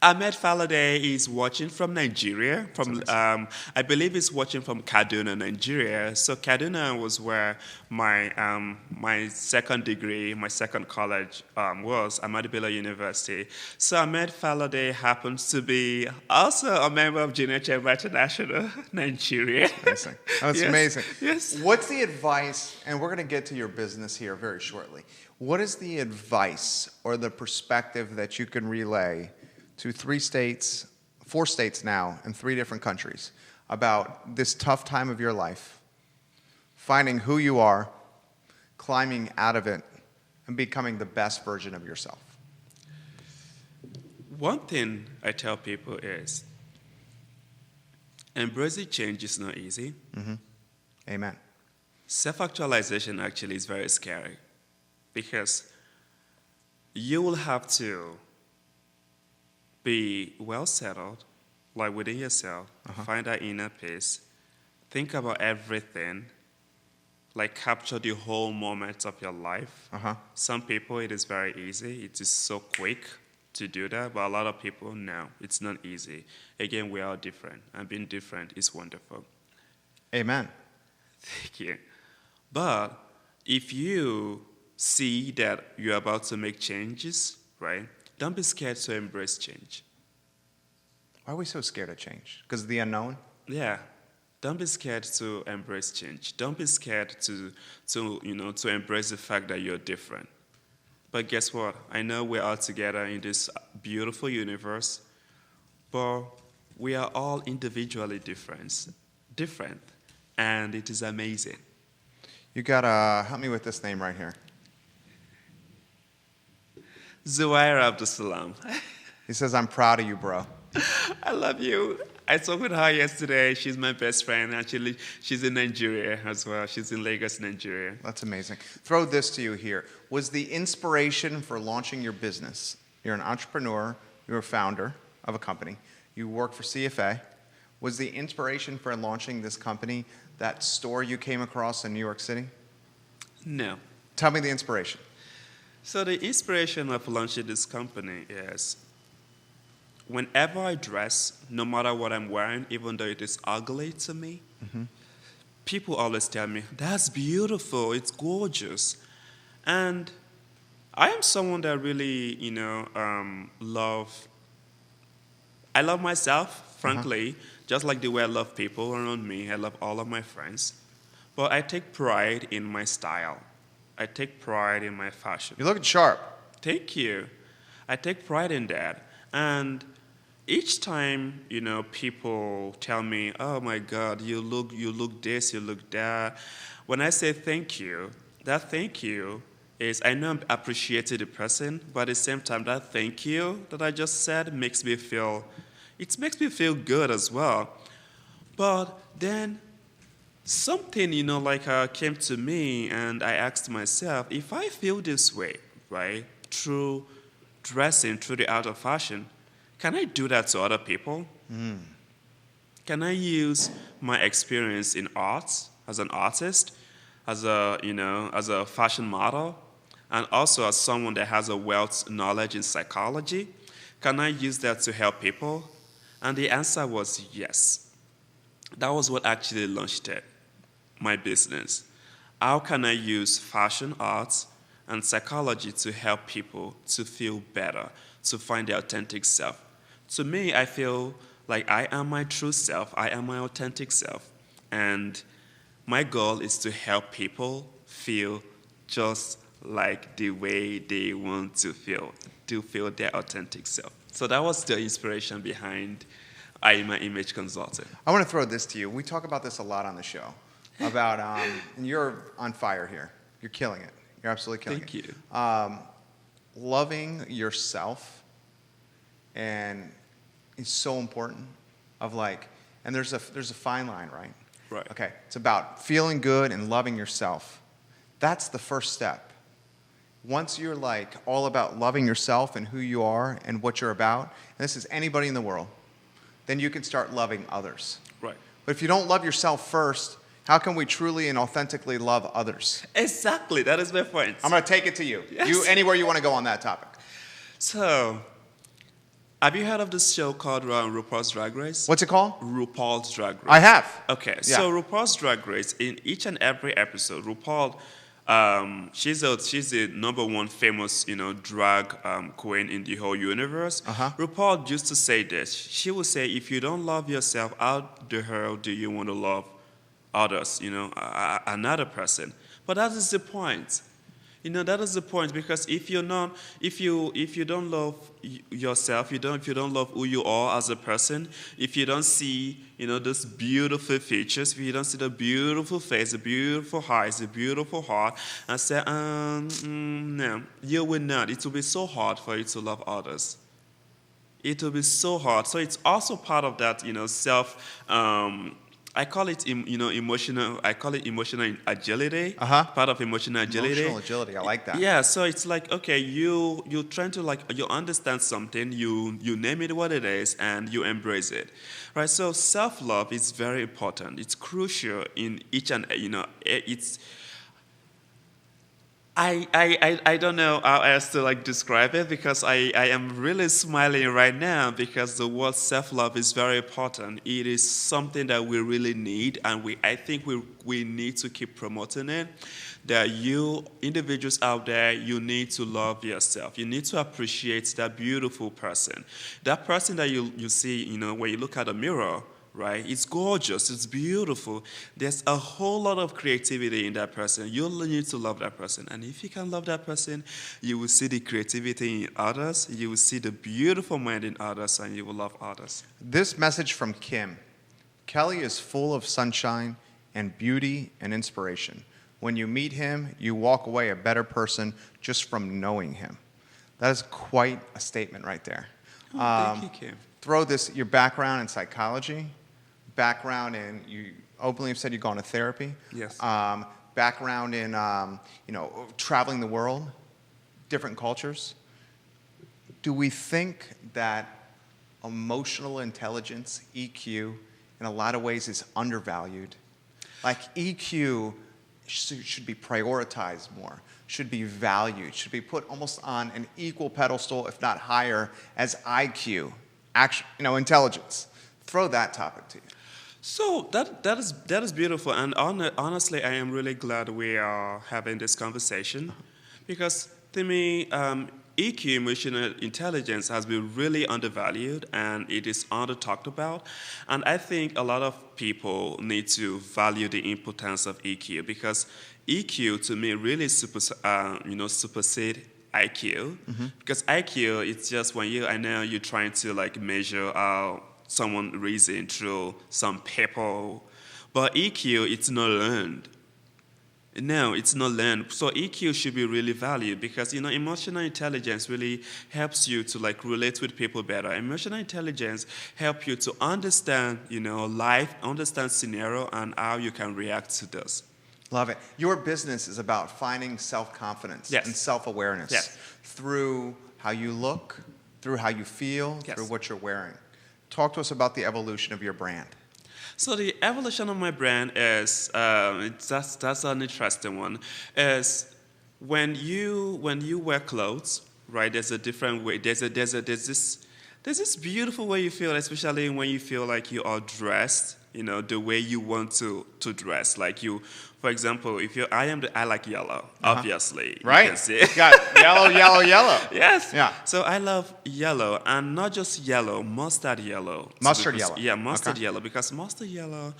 B: Ahmed Falade is watching from Nigeria. I believe he's watching from Kaduna, Nigeria. So Kaduna was where my second degree, my second college was, Ahmadu Bello University. So Ahmed Falade happens to be also a member of Junior Chamber International, Nigeria.
A: Amazing. That's
B: Yes.
A: amazing.
B: Yes.
A: What's the advice, and we're going to get to your business here very shortly. What is the advice or the perspective that you can relay to 4 states now, in 3 different countries, about this tough time of your life, finding who you are, climbing out of it, and becoming the best version of yourself?
B: One thing I tell people is, embracing change is not easy.
A: Amen.
B: Self-actualization actually is very scary because you will have to be well settled, like within yourself, find that inner peace, think about everything, like capture the whole moment of your life. Some people, it is very easy. It is so quick to do that, but a lot of people, no, it's not easy. Again, we are different, and being different is wonderful.
A: Amen.
B: Thank you. But if you see that you're about to make changes, right, don't be scared to embrace change.
A: Why are we so scared of change? Because of the unknown?
B: Yeah. Don't be scared to embrace change. Don't be scared to embrace the fact that you're different. But guess what? I know we're all together in this beautiful universe, but we are all individually different, and it is amazing.
A: You gotta help me with this name right here.
B: Zuhair Abdulsalam.
A: He says, I'm proud of you, bro.
B: I love you. I spoke with her yesterday. She's my best friend. Actually, she's in Nigeria as well. She's in Lagos, Nigeria.
A: That's amazing. Throw this to you here. Was the inspiration for launching your business, you're an entrepreneur, you're a founder of a company, you work for CFA, was the inspiration for launching this company that store you came across in New York City?
B: No.
A: Tell me the inspiration.
B: So the inspiration of launching this company is whenever I dress, no matter what I'm wearing, even though it is ugly to me, people always tell me, that's beautiful, it's gorgeous. And I am someone that really, I love myself, frankly, just like the way I love people around me. I love all of my friends. But I take pride in my style. I take pride in my fashion.
A: You're looking sharp.
B: Thank you. I take pride in that. And each time, people tell me, oh my God, you look this, you look that. When I say thank you, that thank you is, I know I'm appreciating the person, but at the same time, that thank you that I just said makes me feel good as well. But then something, came to me, and I asked myself, if I feel this way, right, through dressing, through the art of fashion, can I do that to other people? Can I use my experience in arts as an artist, as a fashion model, and also as someone that has a wealth knowledge in psychology? Can I use that to help people? And the answer was yes. That was what actually launched my business. How can I use fashion, arts, and psychology to help people to feel better, to find their authentic self? To me, I feel like I am my true self. I am my authentic self. And my goal is to help people feel just like the way they want to feel their authentic self. So that was the inspiration behind Aima Image Consulting.
A: I want to throw this to you. We talk about this a lot on the show, about, and you're on fire here. You're killing it. You're absolutely killing it.
B: Thank you.
A: Loving yourself and is so important and there's a fine line, right?
B: Right.
A: Okay, it's about feeling good and loving yourself. That's the first step. Once you're all about loving yourself and who you are and what you're about, and this is anybody in the world, then you can start loving others.
B: Right.
A: But if you don't love yourself first, how can we truly and authentically love others?
B: Exactly, that is my point.
A: I'm going to take it to you.
B: Yes.
A: Anywhere you want to go on that topic.
B: So, have you heard of this show called RuPaul's Drag Race?
A: What's it called?
B: RuPaul's Drag Race.
A: I have.
B: Okay,
A: Yeah.
B: so RuPaul's Drag Race, in each and every episode, RuPaul, she's the number one famous, drag queen in the whole universe. RuPaul used to say this. She would say, if you don't love yourself, how the hell do you want to love others, another person? But that is the point. That is the point, because if you don't love yourself, if you don't love who you are as a person, if you don't see, those beautiful features, if you don't see the beautiful face, the beautiful eyes, the beautiful heart, and say, no, you will not. It will be so hard for you to love others. It will be so hard. So it's also part of that, I call it, emotional. I call it emotional agility.
A: Uh-huh.
B: Part of emotional agility.
A: Emotional agility. I like that.
B: Yeah, so it's like, okay, you're trying to, like, you understand something, you name it what it is, and you embrace it, right? So self-love is very important. It's crucial in each and it's. I don't know how else to like describe it, because I am really smiling right now because the word self-love is very important. It is something that we really need, and I think we need to keep promoting it. That you individuals out there, you need to love yourself. You need to appreciate that beautiful person. That person that you see, when you look at a mirror, right? It's gorgeous. It's beautiful. There's a whole lot of creativity in that person. You need to love that person. And if you can love that person, you will see the creativity in others. You will see the beautiful mind in others, and you will love others.
A: This message from Kim. Kelly is full of sunshine and beauty and inspiration. When you meet him, you walk away a better person just from knowing him. That is quite a statement right there.
B: Thank you, Kim.
A: Throw your background in psychology, background in, you openly have said you've gone to therapy.
B: Yes.
A: Background in, traveling the world, different cultures. Do we think that emotional intelligence, EQ, in a lot of ways is undervalued? Like EQ should be prioritized more, should be valued, should be put almost on an equal pedestal, if not higher, as IQ, intelligence. Throw that topic to you.
B: So that is beautiful, and honestly, I am really glad we are having this conversation, because to me, EQ, emotional intelligence, has been really undervalued, and it is under-talked about. And I think a lot of people need to value the importance of EQ, because EQ to me really supersede IQ, because IQ, it's just when you're trying to like measure someone reason through some paper, but EQ, it's not learned. No, it's not learned. So EQ should be really valued, because emotional intelligence really helps you to like relate with people better. Emotional intelligence helps you to understand life, understand scenario, and how you can react to this.
A: Love it. Your business is about finding self-confidence and self-awareness through how you look, through how you feel, through what you're wearing. Talk to us about the evolution of your brand.
B: So the evolution of my brand is that's an interesting one. Is when you wear clothes, right? There's a different way. There's this beautiful way you feel, especially when you feel like you are dressed. The way you want to dress. Like for example, I like yellow, obviously.
A: Right.
B: You can see it.
A: Got yellow, yellow, yellow.
B: Yes.
A: Yeah.
B: So I love yellow, and not just yellow, mustard yellow.
A: Mustard yellow.
B: Yeah, mustard yellow, because mustard yellow,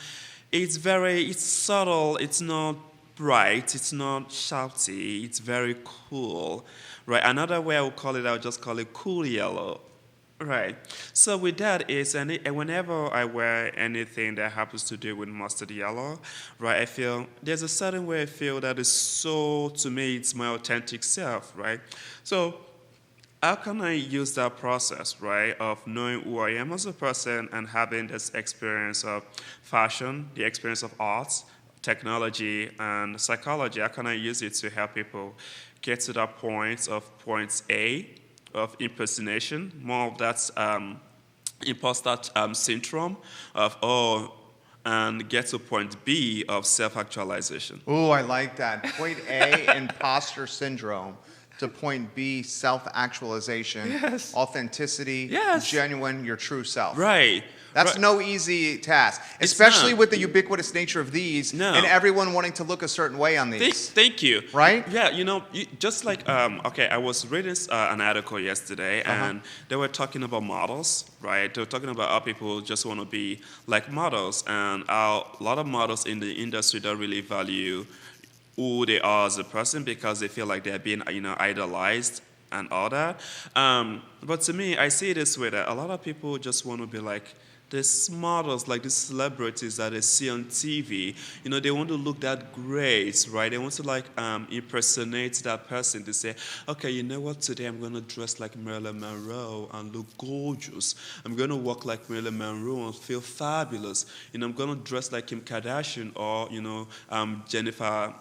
B: it's subtle, it's not bright, it's not shouty, it's very cool. Right. Another way I would just call it cool yellow. Right. So with that is, and whenever I wear anything that happens to do with mustard yellow, right, I feel there's a certain way I feel that is so, to me, it's my authentic self, right? So how can I use that process, right, of knowing who I am as a person and having this experience of fashion, the experience of arts, technology, and psychology? How can I use it to help people get to that point of points A, of impersonation, more of that imposter syndrome and get to point B of self-actualization.
A: Ooh, I like that. Point A, imposter syndrome, to point B, self-actualization, authenticity, genuine, your true self.
B: Right.
A: That's no easy task, especially with the ubiquitous nature of these and everyone wanting to look a certain way on these.
B: Thank you.
A: Right?
B: Yeah, just like, I was reading an article yesterday, and they were talking about models, right? They were talking about how people just want to be like models, and how a lot of models in the industry don't really value who they are as a person, because they feel like they're being, idolized and all that. But to me, I see it this way, that a lot of people just want to be like these models, like these celebrities that they see on TV, they want to look that great, right? They want to impersonate that person. They say, okay, you know what? Today I'm going to dress like Marilyn Monroe and look gorgeous. I'm going to walk like Marilyn Monroe and feel fabulous. I'm going to dress like Kim Kardashian or, Jennifer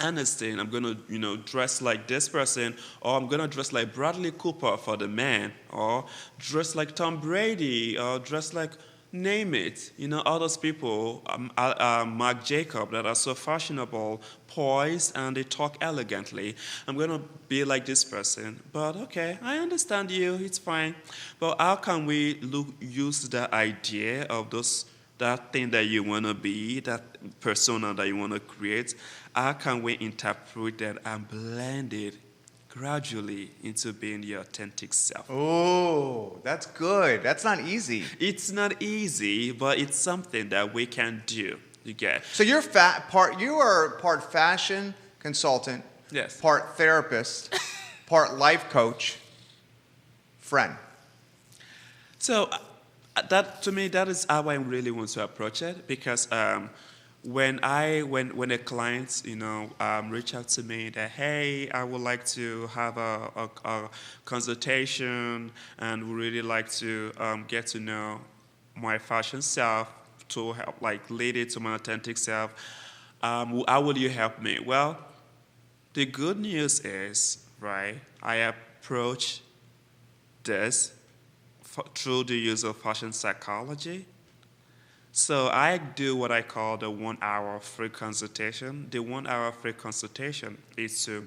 B: Aniston. I'm going to, dress like this person, or I'm going to dress like Bradley Cooper for the man, or dress like Tom Brady, or dress like, name it. All those people, Marc Jacob, that are so fashionable, poised, and they talk elegantly. I'm going to be like this person. But okay, I understand you. It's fine. But how can we use the idea of that thing that you want to be, that persona that you want to create? How can we interpret that and blend it gradually into being your authentic self?
A: Oh, that's good. That's not easy.
B: It's not easy, but it's something that we can do. You get?
A: So you are part fashion consultant,
B: Yes.
A: part therapist, part life coach, friend.
B: So that, to me, that is how I really want to approach it, because when a client reach out to me that, hey, I would like to have a consultation and would really like to get to know my fashion self to help lead it to my authentic self, how will you help me? Well, the good news is, right, I approach this through the use of fashion psychology. So I do what I call the 1 hour free consultation. The 1 hour free consultation is to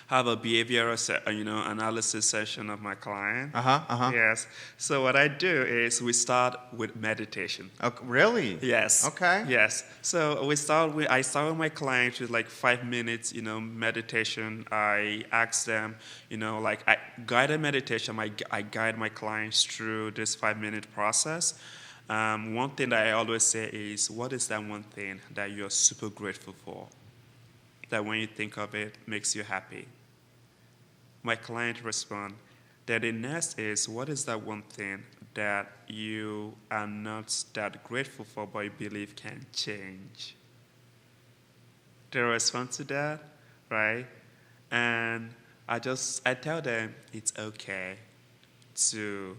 B: have a behavioral analysis session of my client. Yes. So what I do is we start with meditation.
A: Okay, really?
B: Yes.
A: Okay.
B: Yes. So I start with my clients with 5 minutes, meditation. I ask them, guided meditation. I guide my clients through this 5-minute process. One thing that I always say is, what is that one thing that you're super grateful for, that when you think of it makes you happy? My client respond that the next is, what is that one thing that you are not that grateful for but you believe can change? They respond to that, right? And I tell them it's okay to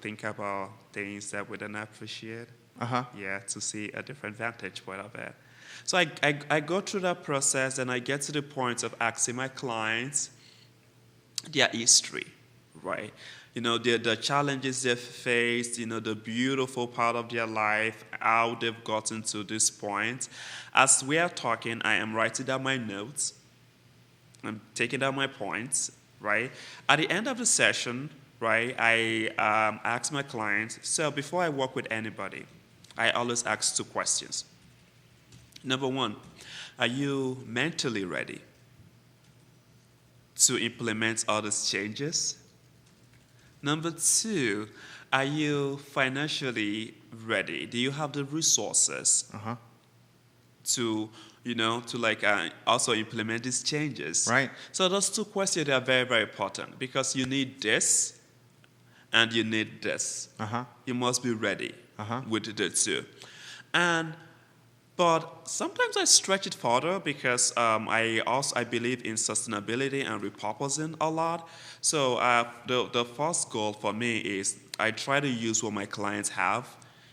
B: think about things that we don't appreciate. Yeah, to see a different vantage point of it. So I go through that process, and I get to the point of asking my clients their history, right? The challenges they've faced, the beautiful part of their life, how they've gotten to this point. As we are talking, I am writing down my notes. I'm taking down my points, right? At the end of the session, right, I ask my clients, so before I work with anybody, I always ask 2 questions. Number 1, are you mentally ready to implement all these changes? Number 2, are you financially ready? Do you have the resources to also implement these changes?
A: Right.
B: So those 2 questions are very, very important, because you need this and you need this. You must be ready with the 2. But sometimes I stretch it further, because I believe in sustainability and repurposing a lot. So the first goal for me is I try to use what my clients have,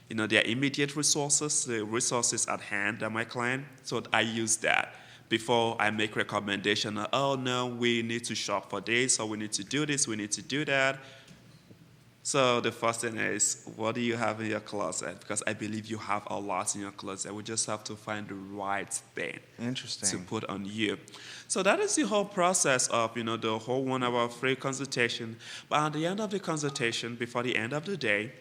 B: their immediate resources, the resources at hand that my client. So I use that before I make recommendation. Oh no, we need to shop for this, or we need to do this, we need to do that. So the first thing is, what do you have in your closet? Because I believe you have a lot in your closet. We just have to find the right thing to put on you. So that is the whole process of, the whole 1 hour free consultation. But at the end of the consultation, before the end of the day,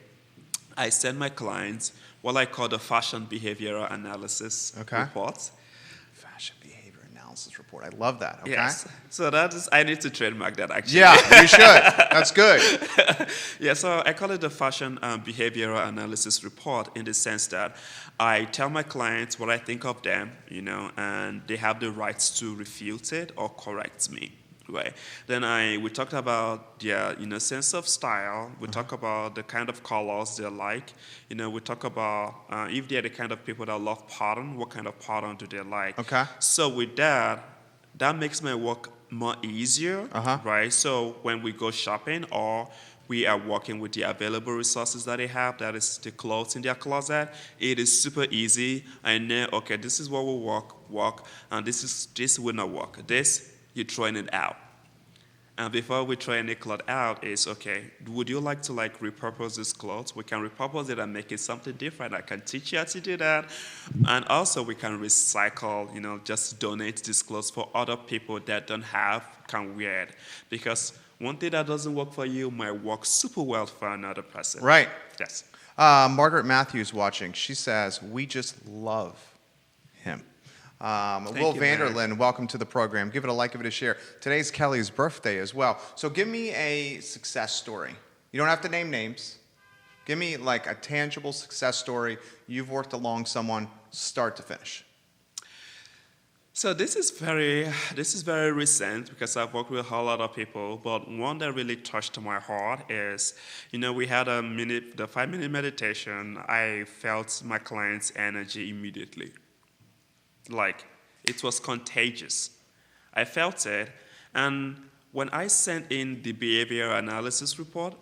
B: I send my clients what I call the fashion behavioral analysis report.
A: Fashion behavior analysis report. I love that. Okay.
B: Yes. So I need to trademark that, actually.
A: Yeah, you should. That's good.
B: Yeah, so I call it the fashion behavioral analysis report, in the sense that I tell my clients what I think of them, and they have the rights to refute it or correct me. Right. Then we talked about their sense of style. We talk about the kind of colors they like. We talk about if they're the kind of people that love pattern, what kind of pattern do they like?
A: Okay.
B: So with that makes my work more easier, right? So when we go shopping or we are working with the available resources that they have, that is the clothes in their closet, it is super easy. I know, okay, this is what will work, and this will not work. This, you're throwing it out. And before we throw any cloth out is, okay, would you like to repurpose this clothes? We can repurpose it and make it something different. I can teach you how to do that. And also we can recycle, just donate these clothes for other people that don't have, can wear it. Because one thing that doesn't work for you might work super well for another person.
A: Right.
B: Yes.
A: Margaret Matthews watching. She says, we just love him. Will
B: you,
A: Vanderlyn, welcome to the program. Give it a like, give it a share. Today's Kelly's birthday as well. So give me a success story. You don't have to name names. Give me a tangible success story. You've worked along someone start to finish.
B: So this is very recent because I've worked with a whole lot of people, but one that really touched my heart is, we had the 5-minute meditation. I felt my client's energy immediately. It was contagious. I felt it, and when I sent in the behavior analysis report,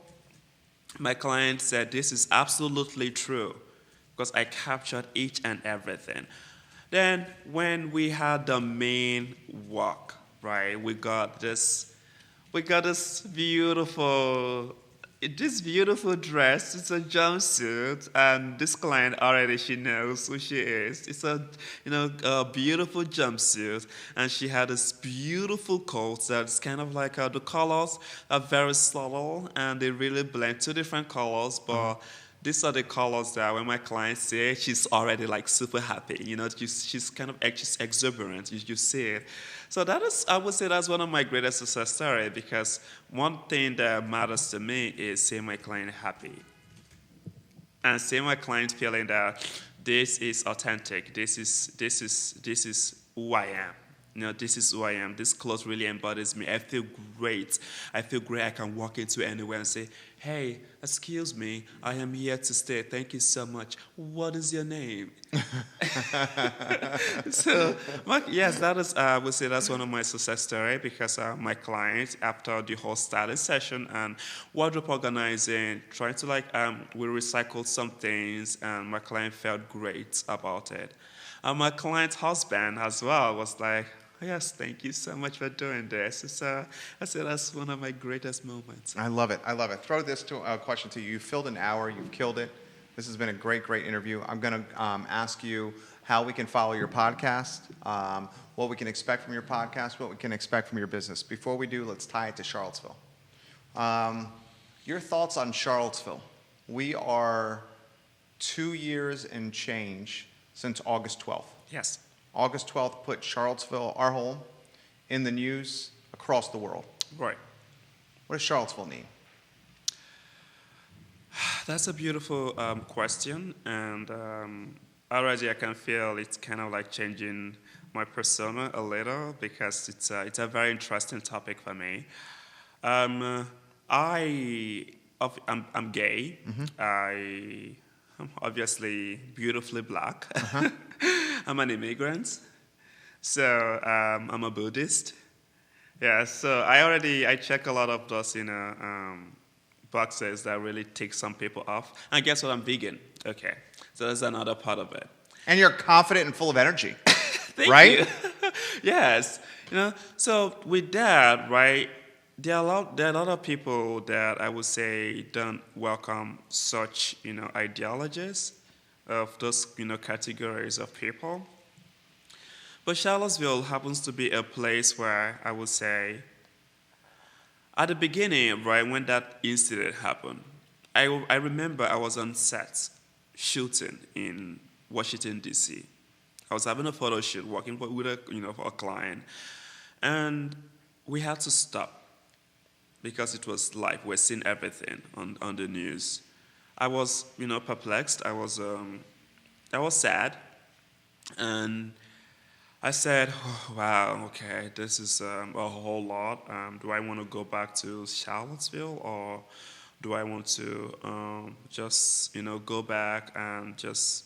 B: my client said this is absolutely true because I captured each and everything. Then when we had the main walk, right, we got this beautiful dress. It's a jumpsuit, and this client already, she knows who she is. It's a beautiful jumpsuit, and she had this beautiful coat that's kind of the colors are very subtle and they really blend two different colors, but these are the colors that when my client says, she's already super happy. She's kind of she's exuberant. You see it. So I would say that's one of my greatest success stories, because one thing that matters to me is seeing my client happy. And seeing my client feeling that this is authentic. This is who I am. This is who I am. This clothes really embodies me. I feel great. I can walk into anywhere and say, hey, excuse me, I am here to stay. Thank you so much. What is your name? So, yes, that is, I would say that's one of my success stories, because my client, after the whole styling session and wardrobe organizing, trying to we recycled some things, and my client felt great about it. And my client's husband as well was like, yes, thank you so much for doing this. So I said that's one of my greatest moments.
A: I love it. Throw this question to you. You filled an hour. You've killed it. This has been a great interview. I'm going to ask you how we can follow your podcast, what we can expect from your podcast, what we can expect from your business. Before we do, let's tie it to Charlottesville. Your thoughts on Charlottesville. We are 2 years and change since August 12th.
B: Yes.
A: August 12th put Charlottesville, our home, in the news across the world.
B: Right.
A: What does Charlottesville need?
B: That's a beautiful question, and already I can feel it's kind of changing my persona a little, because it's a very interesting topic for me. I'm gay. Mm-hmm. I'm obviously beautifully black. Uh-huh. I'm an immigrant, so I'm a Buddhist. Yeah, so I check a lot of those boxes that really tick some people off. And guess what? I'm vegan. Okay, so that's another part of it.
A: And you're confident and full of energy.
B: Thank
A: right?
B: you. Yes, So with that, right, there are a lot of people that I would say don't welcome such ideologies of those categories of people. But Charlottesville happens to be a place where I would say, at the beginning, right, when that incident happened, I remember I was on set shooting in Washington, D.C. I was having a photo shoot, working with a client, and we had to stop because it was live. We're seeing everything on the news. I was, perplexed. I was sad, and I said, oh, wow, okay, this is a whole lot. Do I want to go back to Charlottesville, or do I want to just, go back and just,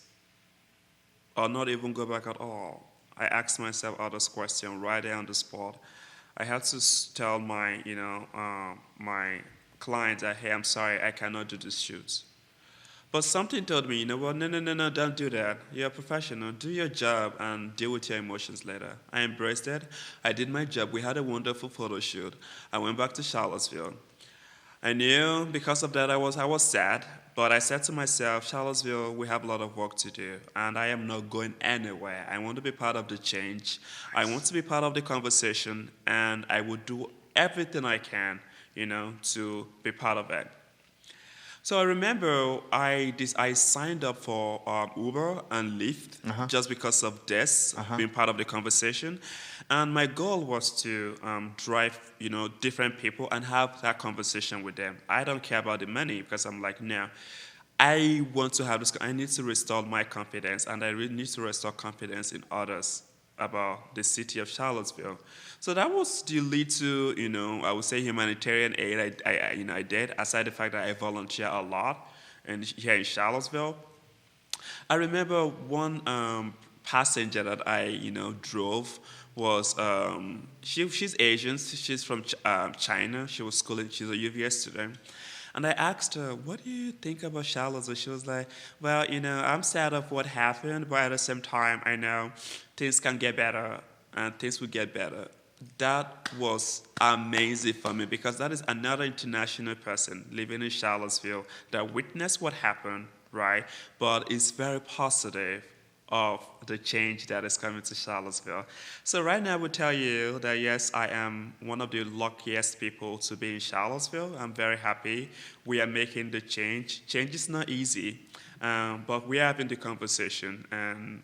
B: or not even go back at all? I asked myself all those questions right there on the spot. I had to tell my, my client that, hey, I'm sorry, I cannot do this shoot. But something told me, you know what, no, don't do that. You're a professional. Do your job and deal with your emotions later. I embraced it. I did my job. We had a wonderful photo shoot. I went back to Charlottesville. I knew because of that I was sad, but I said to myself, Charlottesville, we have a lot of work to do, and I am not going anywhere. I want to be part of the change. I want to be part of the conversation, and I will do everything I can, to be part of it. So I remember I signed up for Uber and Lyft just because of this, being part of the conversation. And my goal was to drive, different people and have that conversation with them. I don't care about the money because I'm like, no, I want to have this. I need to restore my confidence, and I really need to restore confidence in others about the city of Charlottesville. So that was the lead to, I would say humanitarian aid I did, aside the fact that I volunteer a lot here in Charlottesville. I remember one passenger that I, drove was, she's Asian, she's from China, she was schooling, she's a UVA student. And I asked her, what do you think about Charlottesville? She was like, well, I'm sad of what happened, but at the same time, I know things can get better and things will get better. That was amazing for me because that is another international person living in Charlottesville that witnessed what happened, right? But is very positive of the change that is coming to Charlottesville. So right now I would tell you that yes, I am one of the luckiest people to be in Charlottesville. I'm very happy. We are making the change. Change is not easy, but we are having the conversation, and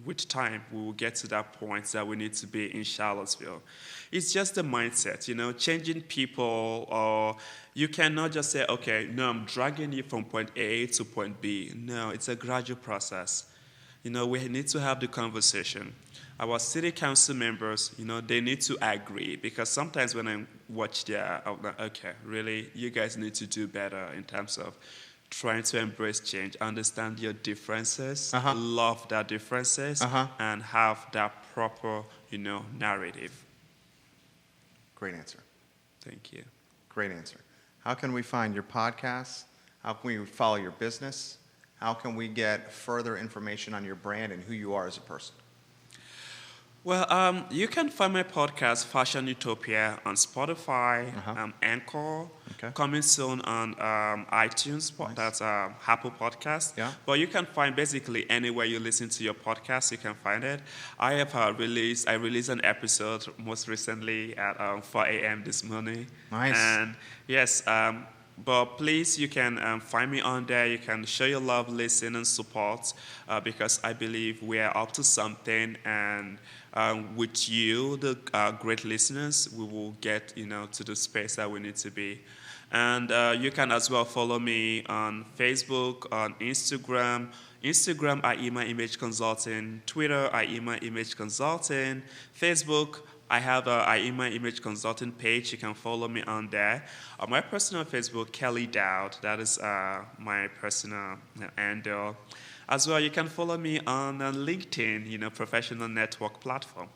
B: with time we will get to that point that we need to be in Charlottesville. It's just the mindset, changing people, or you cannot just say, okay, no, I'm dragging you from point A to point B. No, it's a gradual process. We need to have the conversation. Our city council members, they need to agree, because sometimes when I watch their, I'm like, okay, really, you guys need to do better in terms of trying to embrace change, understand your differences, love their differences, and have that proper, narrative.
A: Great answer.
B: Thank you.
A: Great answer. How can we find your podcast? How can we follow your business? How can we get further information on your brand and who you are as a person?
B: Well, you can find my podcast, Fashion Utopia, on Spotify, Anchor, coming soon on iTunes. Nice. That's Apple Podcast. Yeah. But you can find basically anywhere you listen to your podcast, you can find it. I have released an episode most recently at 4 a.m. this morning. Nice. And yes, but please, you can find me on there. You can show your love, listen, and support, because I believe we are up to something. And with you, the great listeners, we will get to the space that we need to be. And you can as well follow me on Facebook, on Instagram. Instagram, Aima Image Consulting. Twitter, Aima Image Consulting. Facebook, I have a Aima Image Consulting page. You can follow me on there. On my personal Facebook, Kelly Dowd. That is my personal handle. As well, you can follow me on LinkedIn, professional network platform.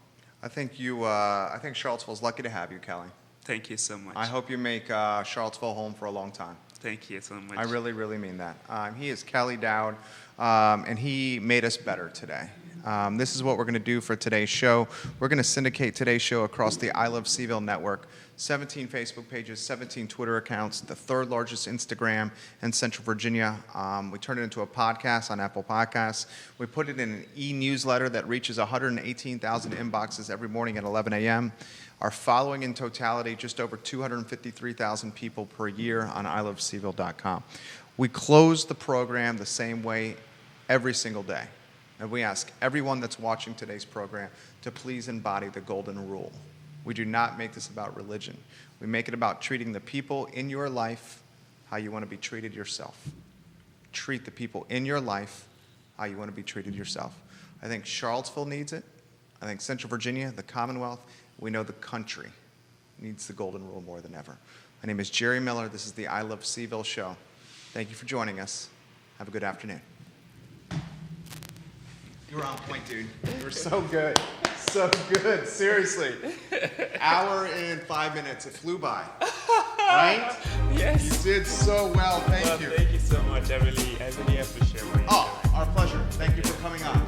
A: I think Charlottesville's lucky to have you, Kelly.
B: Thank you so much.
A: I hope you make Charlottesville home for a long time.
B: Thank you so much.
A: I really, really mean that. He is Kelly Dowd, and he made us better today. This is what we're going to do for today's show. We're going to syndicate today's show across the I Love CVille network. 17 Facebook pages, 17 Twitter accounts, the third largest Instagram in Central Virginia. We turned it into a podcast on Apple Podcasts. We put it in an e-newsletter that reaches 118,000 inboxes every morning at 11 a.m. Our following in totality, just over 253,000 people per year on ilovecville.com. We close the program the same way every single day. And we ask everyone that's watching today's program to please embody the golden rule. We do not make this about religion. We make it about treating the people in your life how you want to be treated yourself. Treat the people in your life how you want to be treated yourself. I think Charlottesville needs it. I think Central Virginia, the Commonwealth, we know the country needs the golden rule more than ever. My name is Jerry Miller. This is the I Love CVille Show. Thank you for joining us. Have a good afternoon. You were on point, dude. You were so good. So good. Seriously. Hour and 5 minutes. It flew by. Right?
B: Yes.
A: You did so well. Thank you.
B: Thank you so much. I really appreciate it.
A: Oh, our pleasure. Thank you for coming on.